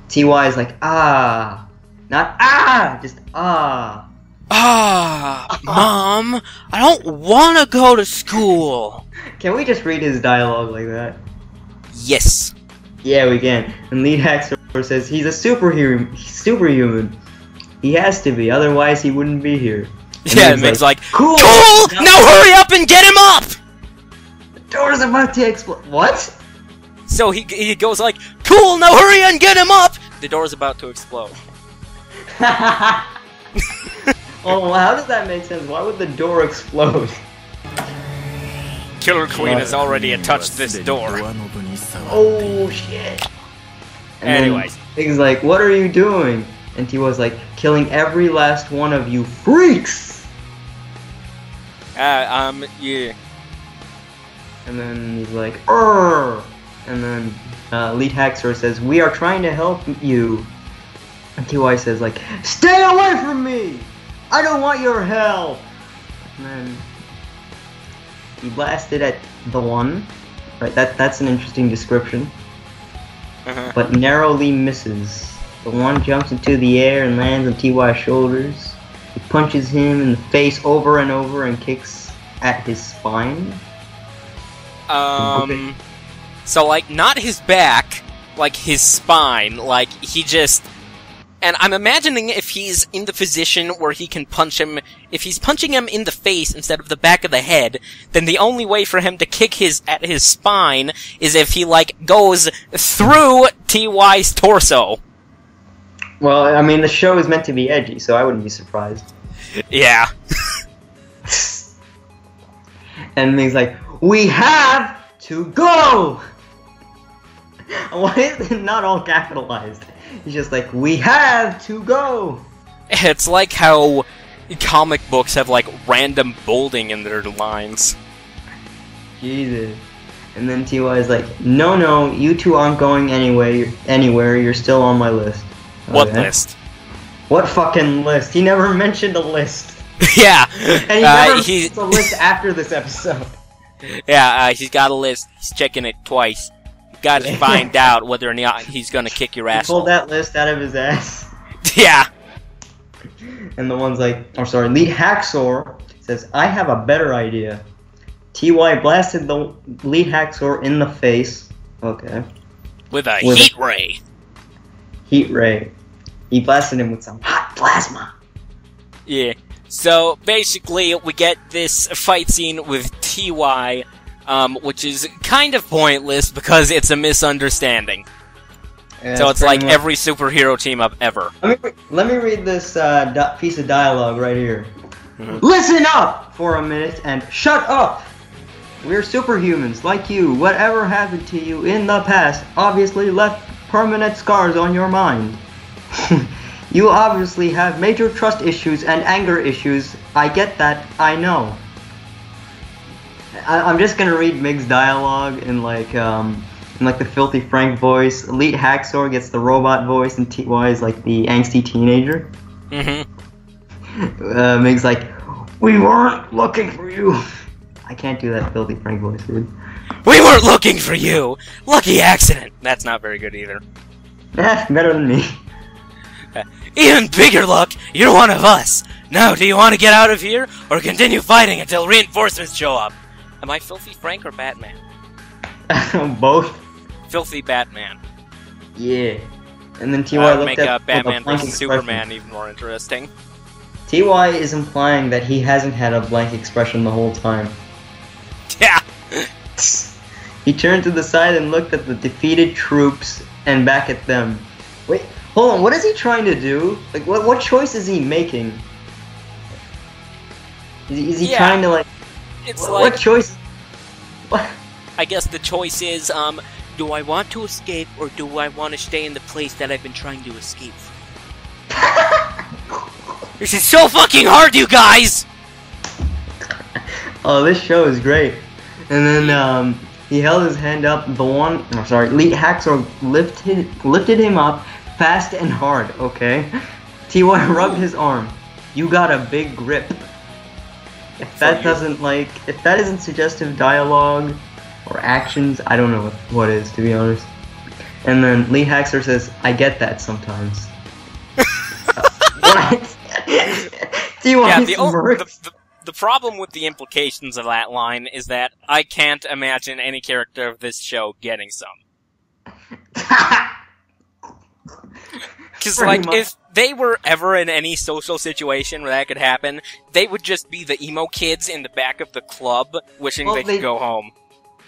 TY is like, "Ah." Not "ah", just "ah". Ah, Mom, I don't want to go to school. Can we just read his dialogue like that? Yes. Yeah, we can. And Lead Haxor says he's a superhuman. He has to be, otherwise he wouldn't be here. And yeah, Meg's like, "Cool! Now hurry up and get him up! door's about to explode. What? So he goes like, cool, now hurry and get him up! The door's about to explode. Oh, well, how does that make sense? Why would the door explode? Killer Queen has already touched this door. Oh, shit. And Anyways. He's like, what are you doing? And he was like, killing every last one of you freaks! Yeah. And then he's like, Urgh! And then Lead Haxor says, we are trying to help you. And TY says like, stay away from me! I don't want your help! And then he blasted at the one. Right, that's an interesting description. But narrowly misses. The one jumps into the air and lands on TY's shoulders. He punches him in the face over and over and kicks at his spine. So, like, not his back, like, his spine, like, he just... And I'm imagining if he's in the position where he can punch him, if he's punching him in the face instead of the back of the head, then the only way for him to kick at his spine is if he, like, goes through TY's torso. Well, I mean, the show is meant to be edgy, so I wouldn't be surprised. Yeah. And he's like, we have to go! Why is it not all capitalized? He's just like, we have to go! It's like how comic books have, like, random bolding in their lines. Jesus. And then TY is like, no, you two aren't going anywhere, you're still on my list. What list? What fucking list? He never mentioned a list. Yeah! And he never mentions a list after this episode. Yeah, he's got a list. He's checking it twice. Got to find out whether or not he's gonna kick your ass. He pulled that list out of his ass. Yeah. And the one's like, Lead Haxor says, I have a better idea. TY blasted the Lead Haxor in the face. Okay. With a heat ray. Heat ray. He blasted him with some hot plasma. Yeah. So basically, we get this fight scene with TY. Which is kind of pointless because it's a misunderstanding. Yeah, so it's like every superhero team up ever. Let me read this piece of dialogue right here. Listen up for a minute and shut up! We're superhumans like you. Whatever happened to you in the past obviously left permanent scars on your mind. You obviously have major trust issues and anger issues. I get that, I know. I'm just gonna read Mig's dialogue in like the filthy Frank voice. Elite Haxor gets the robot voice, and TY is like the angsty teenager. Mig's like, we weren't looking for you. I can't do that filthy Frank voice, dude. We weren't looking for you. Lucky accident. That's not very good either. Better than me. Even bigger luck. You're one of us. Now, do you want to get out of here or continue fighting until reinforcements show up? Am I Filthy Frank or Batman? Both. Filthy Batman. Yeah. And then TY looked make at Batman vs Superman even more interesting. TY is implying that he hasn't had a blank expression the whole time. Yeah. He turned to the side and looked at the defeated troops and back at them. Wait, hold on. What is he trying to do? Like, what choice is he making? Is he trying to like? It's what choice? What? I guess the choice is, do I want to escape or do I want to stay in the place that I've been trying to escape from? This is so fucking hard, you guys! Oh, this show is great. And then, he held his hand up, Lead Haxor lifted him up fast and hard, okay? TY rubbed his arm. You got a big grip. If that isn't suggestive dialogue or actions, I don't know what is, to be honest. And then Lead Haxor says, I get that sometimes. What? The problem with the implications of that line is that I can't imagine any character of this show getting some. Because, like, if they were ever in any social situation where that could happen, they would just be the emo kids in the back of the club wishing they could go home.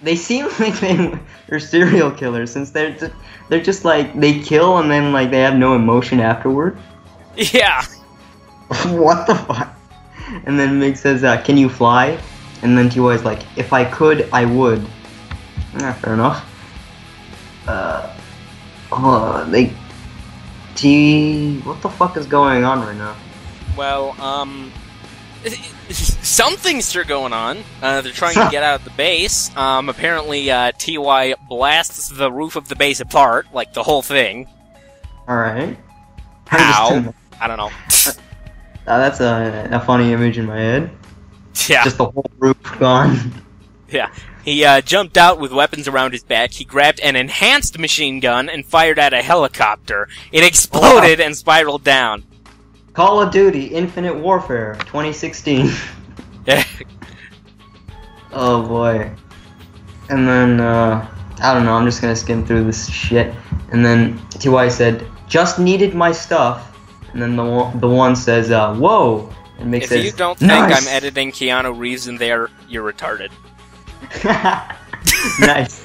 they seem like they're serial killers since they're just like they kill and then like they have no emotion afterward. Yeah. What the fuck? And then Mig says, "Can you fly?" And then T.Y.'s like, "If I could, I would." Fair enough. What the fuck is going on right now? Well, some things are going on. They're trying to get out of the base. Apparently, TY blasts the roof of the base apart, like the whole thing. Alright. How? I don't know. That's a funny image in my head. Yeah. Just the whole roof gone. Yeah. He jumped out with weapons around his back. He grabbed an enhanced machine gun and fired at a helicopter. It exploded and spiraled down. Call of Duty Infinite Warfare 2016. Oh boy. And then, I don't know, I'm just gonna skim through this shit. And then TY said, "Just needed my stuff." And then the one says, "Whoa." And Mick if says, you don't "Nice." think I'm editing Keanu Reeves in there, you're retarded. Nice.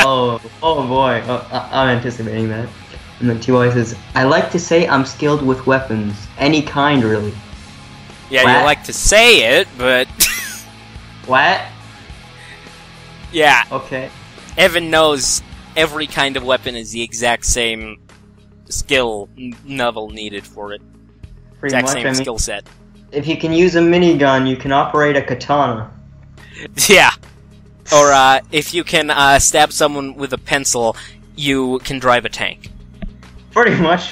Oh boy. I'm anticipating that. And then TY says, "I like to say I'm skilled with weapons. Any kind, really." Yeah, What? you like to say it, but... What? Yeah. Okay. Evan knows every kind of weapon is the exact same skill level needed for it. Pretty Exact much, same I mean, skill set. if you can use a minigun, you can operate a katana. Yeah. Or, if you can, stab someone with a pencil, you can drive a tank. Pretty much.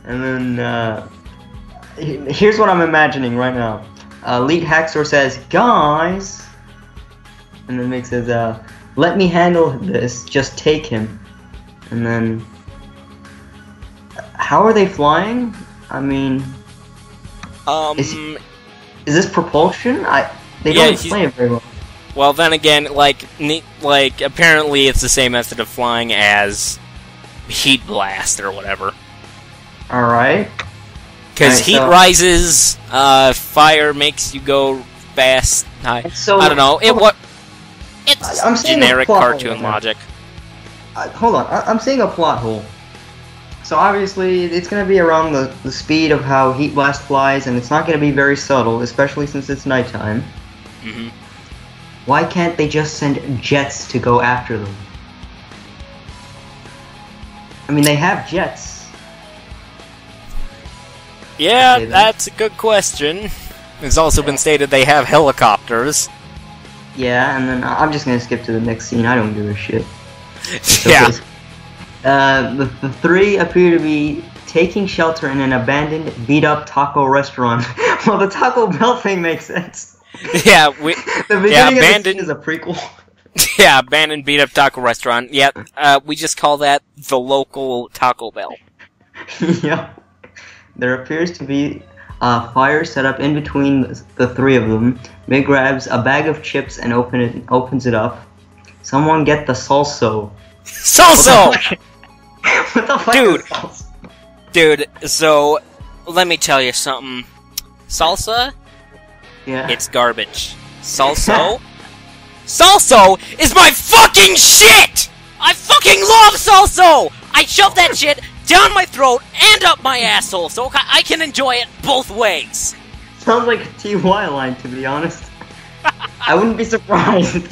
And then, here's what I'm imagining right now. Elite Hacksaw says, "Guys!" And then Mick says, "Let me handle this, just take him." And then, how are they flying? I mean, is this propulsion? They don't explain it very well. Well, then again, like, apparently it's the same method of flying as heat blast or whatever. Alright. Because Alright, heat so- rises, fire makes you go fast. I don't know. It's I'm seeing a generic plot hole cartoon right now. logic. Hold on, I'm seeing a plot hole. So obviously, it's going to be around the speed of how Heat Blast flies, and it's not going to be very subtle, especially since it's nighttime. Mm-hmm. Why can't they just send jets to go after them? I mean, they have jets. Yeah, Okay, then. that's a good question. It's also been stated they have helicopters. Yeah, and then I'm just going to skip to the next scene. I don't give a shit. Yeah. The three appear to be taking shelter in an abandoned, beat-up taco restaurant. Well, the Taco Bell thing makes sense. Yeah, The beginning of the scene is a prequel. Yeah, abandoned beat-up taco restaurant. Yeah, we just call that the local Taco Bell. Yeah. There appears to be a fire set up in between the three of them. Mig grabs a bag of chips and opens it up. Someone get the salsa. Salsa! What the fuck Dude. is salsa? Dude, so, let me tell you something. Salsa? Yeah. It's garbage. Salso? Salso is my fucking shit! I fucking love salso! I shove that shit down my throat and up my asshole so I can enjoy it both ways. Sounds like a TY line, to be honest. I wouldn't be surprised.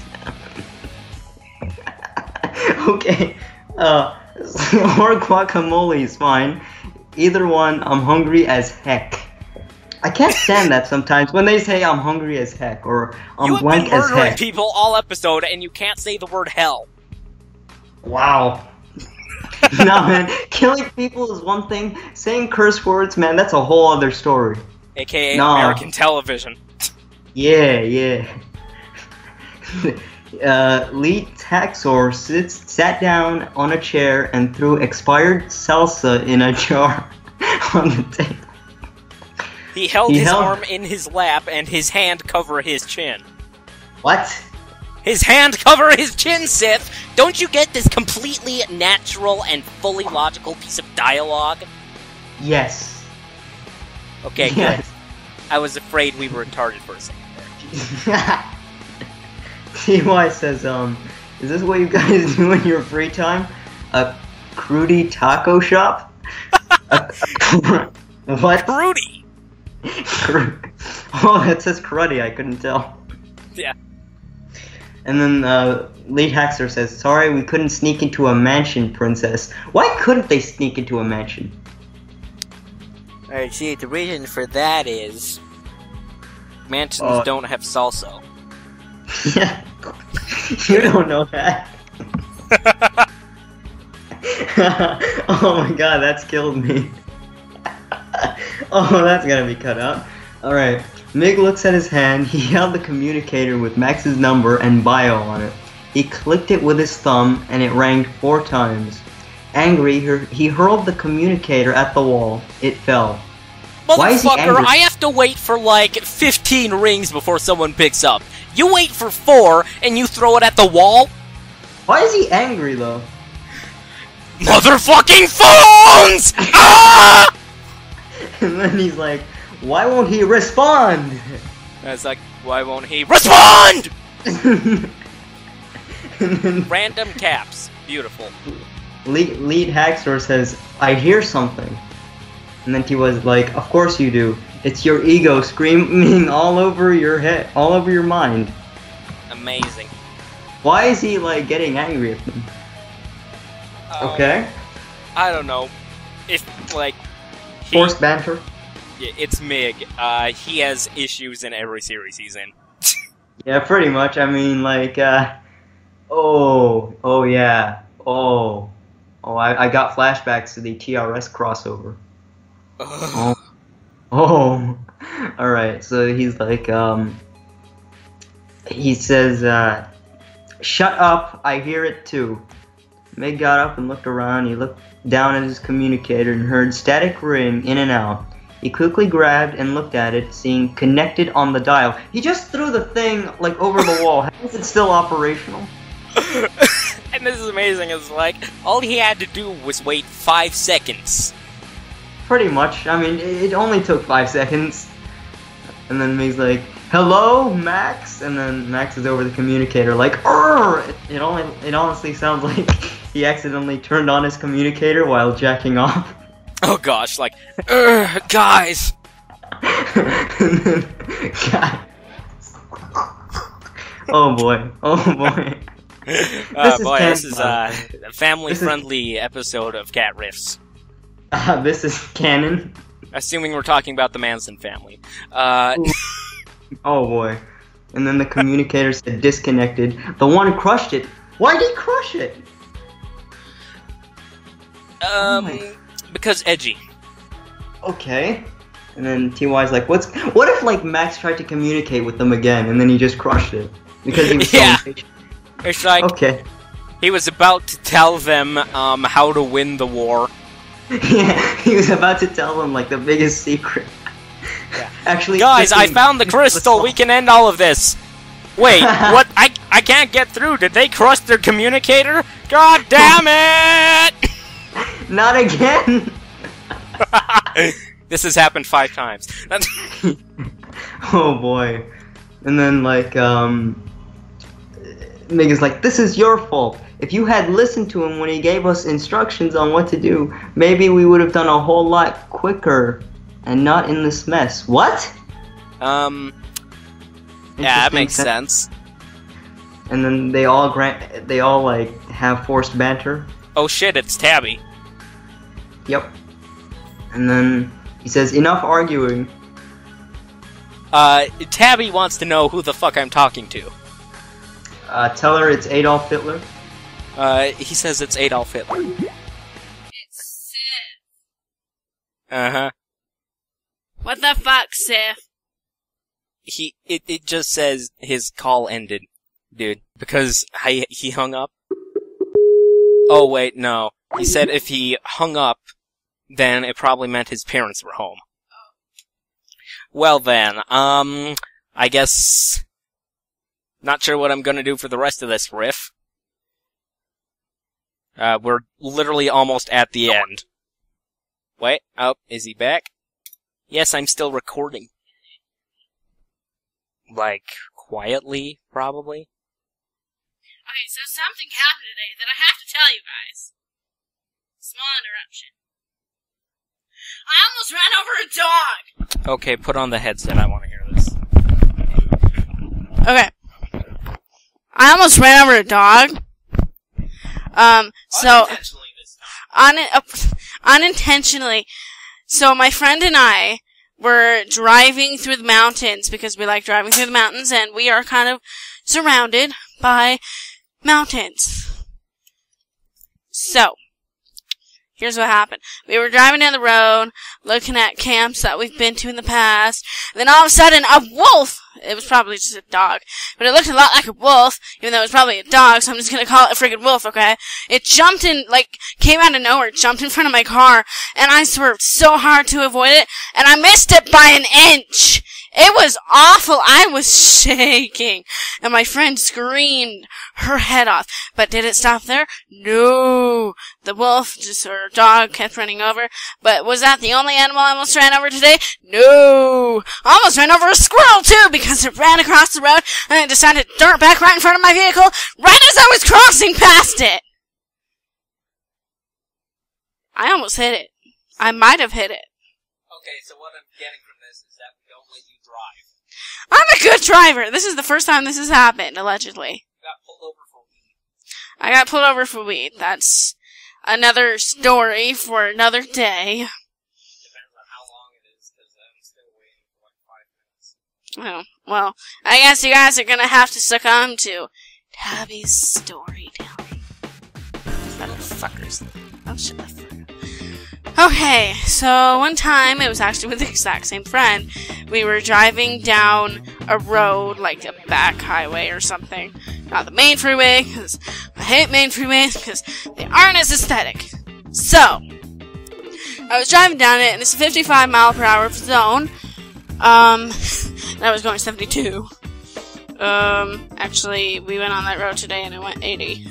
Okay. Or guacamole is fine. Either one, I'm hungry as heck. I can't stand that sometimes when they say I'm hungry as heck or I'm You have blank been as murdering heck. people all episode and you can't say the word hell. Wow. Nah, man. Killing people is one thing. Saying curse words, man, that's a whole other story. AKA Nah. American television. Yeah, yeah. Lee Taxor sat down on a chair and threw expired salsa in a jar on the table. He held his arm in his lap and his hand cover his chin. What? His hand cover his chin, Sif! Don't you get this completely natural and fully logical piece of dialogue? Yes. Okay, Yes. good. I was afraid we were retarded for a second there. TY says, is this what you guys do in your free time? A crudy taco shop? What? Rudy! Oh, it says cruddy, I couldn't tell. Yeah. And then Lead Haxter says, sorry, we couldn't sneak into a mansion, princess. Why couldn't they sneak into a mansion? Alright, see, the reason for that is... mansions don't have salsa. Yeah. You don't know that. Oh my god, that's killed me. Oh, that's gotta be cut out. Alright. Mig looks at his hand. He held the communicator with Max's number and bio on it. He clicked it with his thumb and it rang 4 times. Angry, he hurled the communicator at the wall. It fell. Why is he angry? Motherfucker, I have to wait for like 15 rings before someone picks up. You wait for 4 and you throw it at the wall? Why is he angry though? Motherfucking phones! Ah! And then he's like, why won't he respond? It's like, why won't he RESPOND?! Random caps. Beautiful. Lead Haxtor says, I hear something. And then he was like, of course you do. It's your ego screaming all over your head, all over your mind. Amazing. Why is he like getting angry at them? Okay. I don't know. It's like... Forced banter? Yeah, it's Mig. He has issues in every series he's in. Yeah, pretty much. I mean, like, I got flashbacks to the TRS crossover. Alright, so he's like, he says, shut up, I hear it too. Mig got up and looked around. He looked down at his communicator and heard static ring in and out. He quickly grabbed and looked at it, seeing connected on the dial. He just threw the thing, like, over the wall. How is it still operational? And this is amazing, it's like, all he had to do was wait 5 seconds. Pretty much. I mean, it only took 5 seconds. And then Mig's like, hello, Max? And then Max is over the communicator like, Urgh! It honestly sounds like he accidentally turned on his communicator while jacking off. Oh gosh, like, guys! Oh boy. This is a family-friendly episode of CaT Riffs. This is canon. Assuming we're talking about the Manson family. Oh boy. And then the communicator said disconnected. The one crushed it. Why did he crush it? Because edgy. Okay. And then TY's like, what if like Max tried to communicate with them again and then he just crushed it? Because he was so impatient. It's like, okay. He was about to tell them how to win the war. Yeah, he was about to tell them like the biggest secret. Yeah. Actually, guys, I found the crystal. We can end all of this. Wait, what? I can't get through. Did they crush their communicator? God damn it! Not again. This has happened 5 times. Oh boy. And then like Mig is like, this is your fault. If you had listened to him when he gave us instructions on what to do, maybe we would have done a whole lot quicker and not in this mess. What? Yeah, that makes sense. And then they all like have forced banter. Oh shit, it's Tabby. Yep. And then he says, enough arguing. Tabby wants to know who the fuck I'm talking to. Tell her it's Adolf Hitler. He says it's Adolf Hitler. It's Sif. Uh-huh. What the fuck, Sif? It just says his call ended, dude. Because he hung up. Oh wait, no. He said if he hung up, then it probably meant his parents were home. Well then, I guess... Not sure what I'm gonna do for the rest of this riff. We're literally almost at the end. Wait, oh, is he back? Yes, I'm still recording. Like, quietly, probably? Okay, so something happened today that I have to tell you guys. Small interruption. I almost ran over a dog! Okay, put on the headset. I want to hear this. Okay. I almost ran over a dog. Unintentionally this time. Unintentionally. So my friend and I were driving through the mountains because we like driving through the mountains, and we are kind of surrounded by mountains. So, here's what happened. We were driving down the road, looking at camps that we've been to in the past, and then all of a sudden, a wolf! It was probably just a dog, but it looked a lot like a wolf, even though it was probably a dog, so I'm just gonna call it a friggin' wolf, okay? It jumped in, came out of nowhere, jumped in front of my car, and I swerved so hard to avoid it, and I missed it by an inch! It was awful. I was shaking. And my friend screamed her head off. But did it stop there? No. The wolf, or dog, kept running over. But was that the only animal I almost ran over today? No. I almost ran over a squirrel, too, because it ran across the road and it decided to dart back right in front of my vehicle right as I was crossing past it. I almost hit it. I might have hit it. Okay, so what I'm getting from this is that we don't let you drive. I'm a good driver. This is the first time this has happened, allegedly. You got pulled over for weed. I got pulled over for weed. That's another story for another day. Depends on how long it is, because I'm still waiting for 5 minutes. Oh, well, I guess you guys are gonna have to succumb to Tabby's story telling. Motherfuckers. Oh, shut the fuck up. Okay, so one time, it was actually with the exact same friend, we were driving down a road, like a back highway or something. Not the main freeway, because I hate main freeways, because they aren't as aesthetic. So, I was driving down it, and it's a 55 mile per hour zone. And I was going 72. Actually, we went on that road today, and it went 80.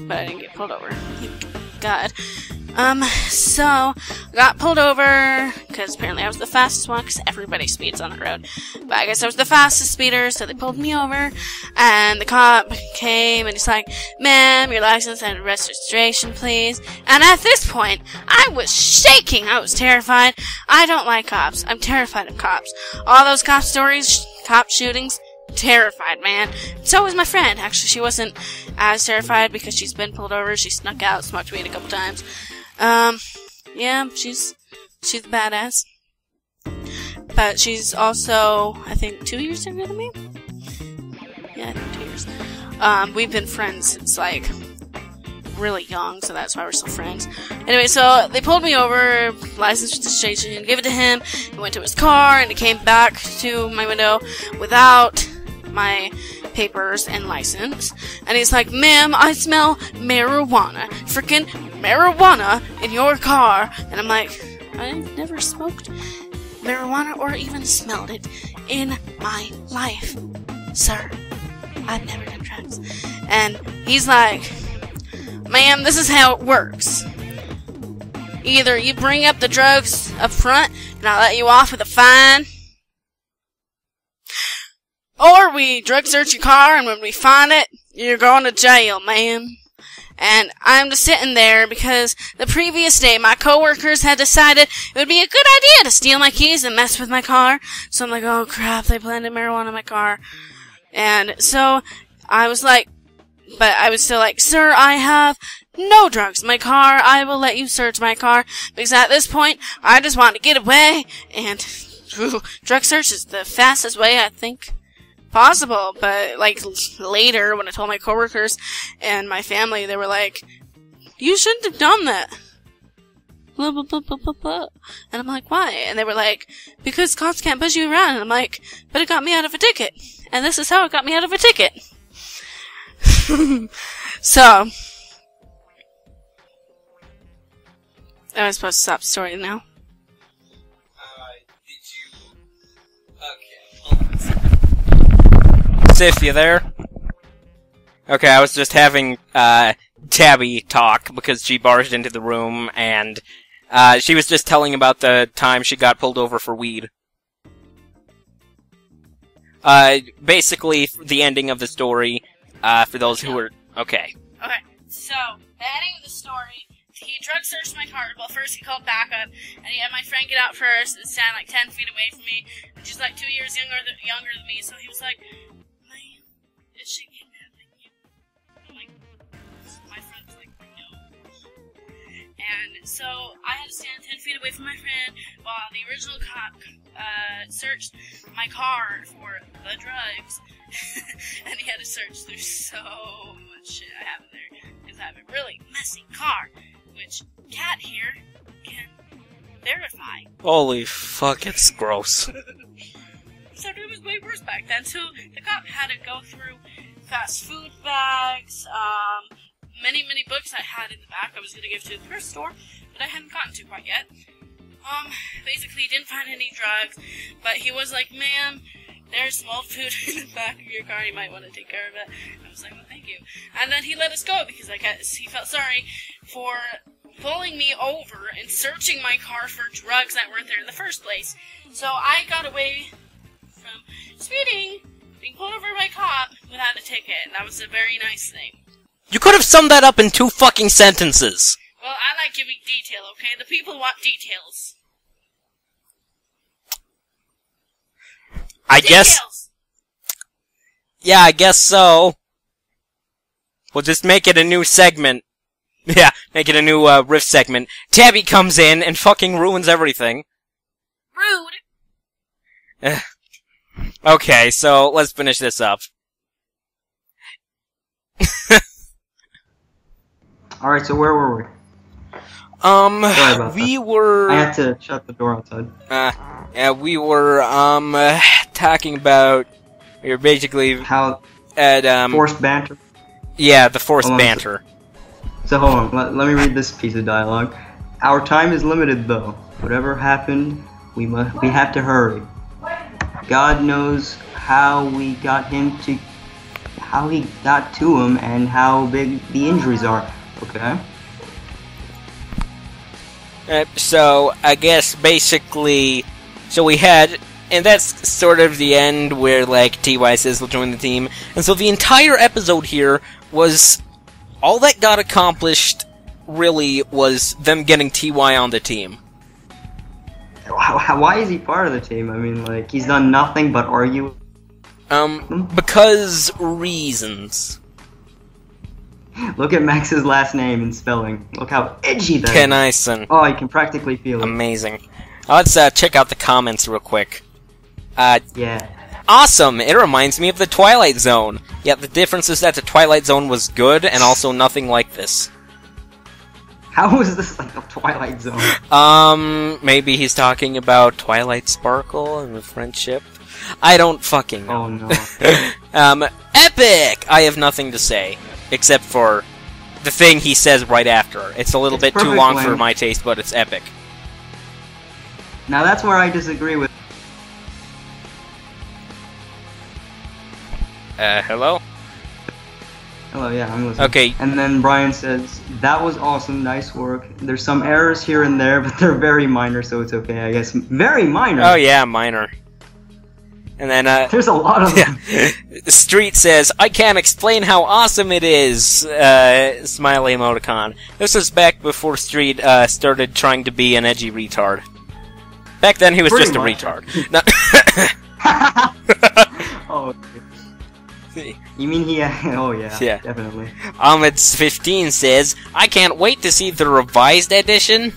But I didn't get pulled over. Thank God. So, I got pulled over, because apparently I was the fastest one, because everybody speeds on the road. But I guess I was the fastest speeder, so they pulled me over, and the cop came, and he's like, "Ma'am, your license and registration, please." And at this point, I was shaking. I was terrified. I don't like cops. I'm terrified of cops. All those cop stories, cop shootings, terrified, man. So was my friend. Actually, she wasn't as terrified because she's been pulled over. She snuck out, smoked weed a couple times. Yeah, she's a badass. But she's also, I think, 2 years younger than me? Yeah, I think 2 years. We've been friends since, really young, so that's why we're still friends. Anyway, so they pulled me over, license registration, gave it to him, he went to his car, and he came back to my window without my papers and license, and he's like, "Ma'am, I smell marijuana. Frickin' marijuana in your car." And I'm like, I've never smoked marijuana or even smelled it in my life, sir. I've never done drugs. And he's like, "Ma'am, this is how it works. Either you bring up the drugs up front, and I'll let you off with a fine, or we drug search your car, and when we find it, you're going to jail, ma'am." And I'm just sitting there because the previous day my coworkers had decided it would be a good idea to steal my keys and mess with my car. So I'm like, oh crap, they planted marijuana in my car. And so I was like, but I was still like, "Sir, I have no drugs in my car. I will let you search my car." Because at this point, I just want to get away. And drug search is the fastest way, I think, possible. But later, when I told my coworkers and my family, they were like, "You shouldn't have done that." Blah, blah, blah, blah, blah, blah. And I'm like, "Why?" And they were like, "Because cops can't push you around." And I'm like, "But it got me out of a ticket. And this is how it got me out of a ticket." So, am I supposed to stop the story now? Okay. Sif, you there? Okay, I was just having, Tabby talk because she barged into the room and, she was just telling about the time she got pulled over for weed. Basically, the ending of the story, For those who were... Okay. Okay, so, the ending of the story, he drug searched my car. Well, first he called backup, and he had my friend get out first and stand like 10 feet away from me, and she's like 2 years younger than me, so he was like, man, is she kidnapping you? I'm like, my friend's like, no. And so, I had to stand 10 feet away from my friend while the original cop, searched my car for the drugs, and he had to search through so much shit I have in there, because I have a really messy car, which CaT here can verify. Holy fuck, it's gross. So it was way worse back then, so the cop had to go through fast food bags, many books I had in the back I was going to give to the thrift store, but I hadn't gotten to quite yet. Basically he didn't find any drugs, but he was like, ma'am, there's small food in the back of your car, you might want to take care of it. I was like, well, thank you. And then he let us go, because I guess he felt sorry for pulling me over and searching my car for drugs that weren't there in the first place. So I got away from speeding, being pulled over by a cop, without a ticket, and that was a very nice thing. You could have summed that up in 2 fucking sentences. Well, I like giving detail, okay? The people want details. I guess... Yeah, I guess so. We'll just make it a new segment. Yeah, make it a new, riff segment. Tabby comes in and fucking ruins everything. Rude. Okay, so let's finish this up. Alright, so where were we? Sorry about we that. were... I had to shut the door outside. Yeah, we were, talking about... We were basically... How... At, Forced banter? Yeah, the forced banter. So hold on, let me read this piece of dialogue. Our time is limited, though. Whatever happened, we have to hurry. God knows how we got him to... How he got to him and how big the injuries are. Okay? So, I guess, basically... So we had... And that's sort of the end where, like, TY says he'll join the team. And so the entire episode here was... All that got accomplished, really, was them getting TY on the team. Why is he part of the team? I mean, like, he's done nothing but argue. Because reasons. Look at Max's last name and spelling. Look how edgy that is. Kenison. Oh, you can practically feel it. Amazing. Let's check out the comments real quick. Yeah. Awesome! It reminds me of the Twilight Zone. Yet the difference is that the Twilight Zone was good and also nothing like this. How is this like a Twilight Zone? Maybe he's talking about Twilight Sparkle and the friendship. I don't fucking know. Oh no. Epic! I have nothing to say. Except for the thing he says right after. It's a little bit too long for my taste, but it's epic. Now that's where I disagree with... Hello? Hello, yeah, I'm listening. Okay. And then Brian says, that was awesome, nice work. There's some errors here and there, but they're very minor, so it's okay, I guess. Very minor? Oh yeah, minor. And then, there's a lot of them. Yeah. Street says, I can't explain how awesome it is, smiley emoticon. This was back before Street, started trying to be an edgy retard. Back then he was just a retard. No. Oh, you mean he... Oh yeah, yeah, definitely. Ahmed's15 says, I can't wait to see the revised edition.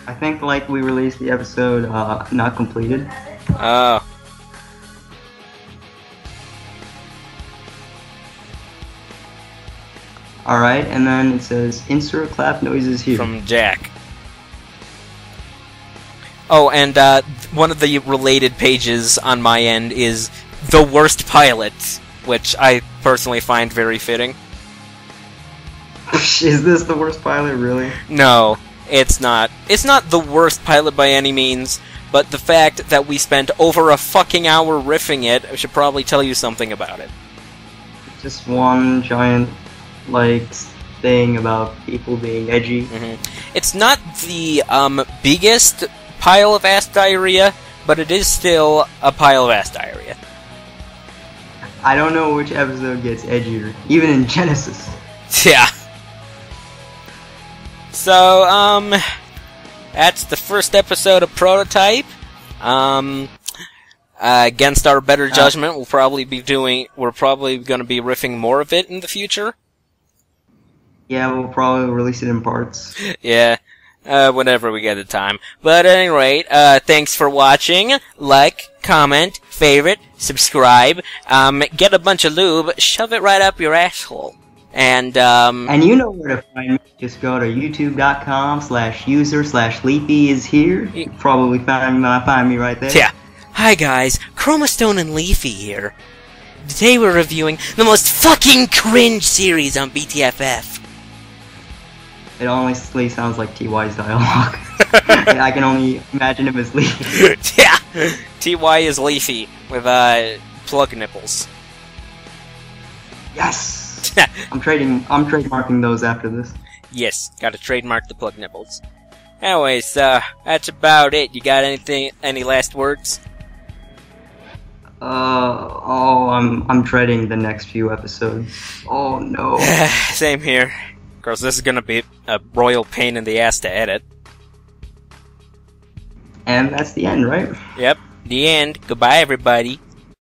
I think, like, we released the episode, not completed. Oh. Alright, and then it says, insert clap noises here. From Jack. Oh, and one of the related pages on my end is the worst pilot, which I personally find very fitting. Is this the worst pilot, really? No, it's not. It's not the worst pilot by any means, but the fact that we spent over a fucking hour riffing it should probably tell you something about it. Just one giant, like, thing about people being edgy. Mm-hmm. It's not the biggest pile of ass diarrhea, but it is still a pile of ass diarrhea. I don't know which episode gets edgier, even in Genesis. Yeah. So, that's the first episode of Prototype. Against our better judgment, we're probably going to be riffing more of it in the future. Yeah, we'll probably release it in parts. Yeah. Whenever we get the time. But at any rate, thanks for watching. Like, comment, favorite, subscribe, get a bunch of lube, shove it right up your asshole. And you know where to find me. Just go to youtube.com/user/Leafy is here. You probably find me right there. Yeah. Hi guys, Chromastone and Leafy here. Today we're reviewing the most fucking cringe series on BTFF. It honestly sounds like TY's dialogue. I can only imagine him as Leafy. Yeah, TY is Leafy with plug nipples. Yes. I'm trademarking those after this. Yes, gotta trademark the plug nipples. Anyways, that's about it. You got any last words? I'm dreading the next few episodes. Oh no. Same here. Of course, this is gonna be a royal pain in the ass to edit. And that's the end, right? Yep, the end. Goodbye, everybody.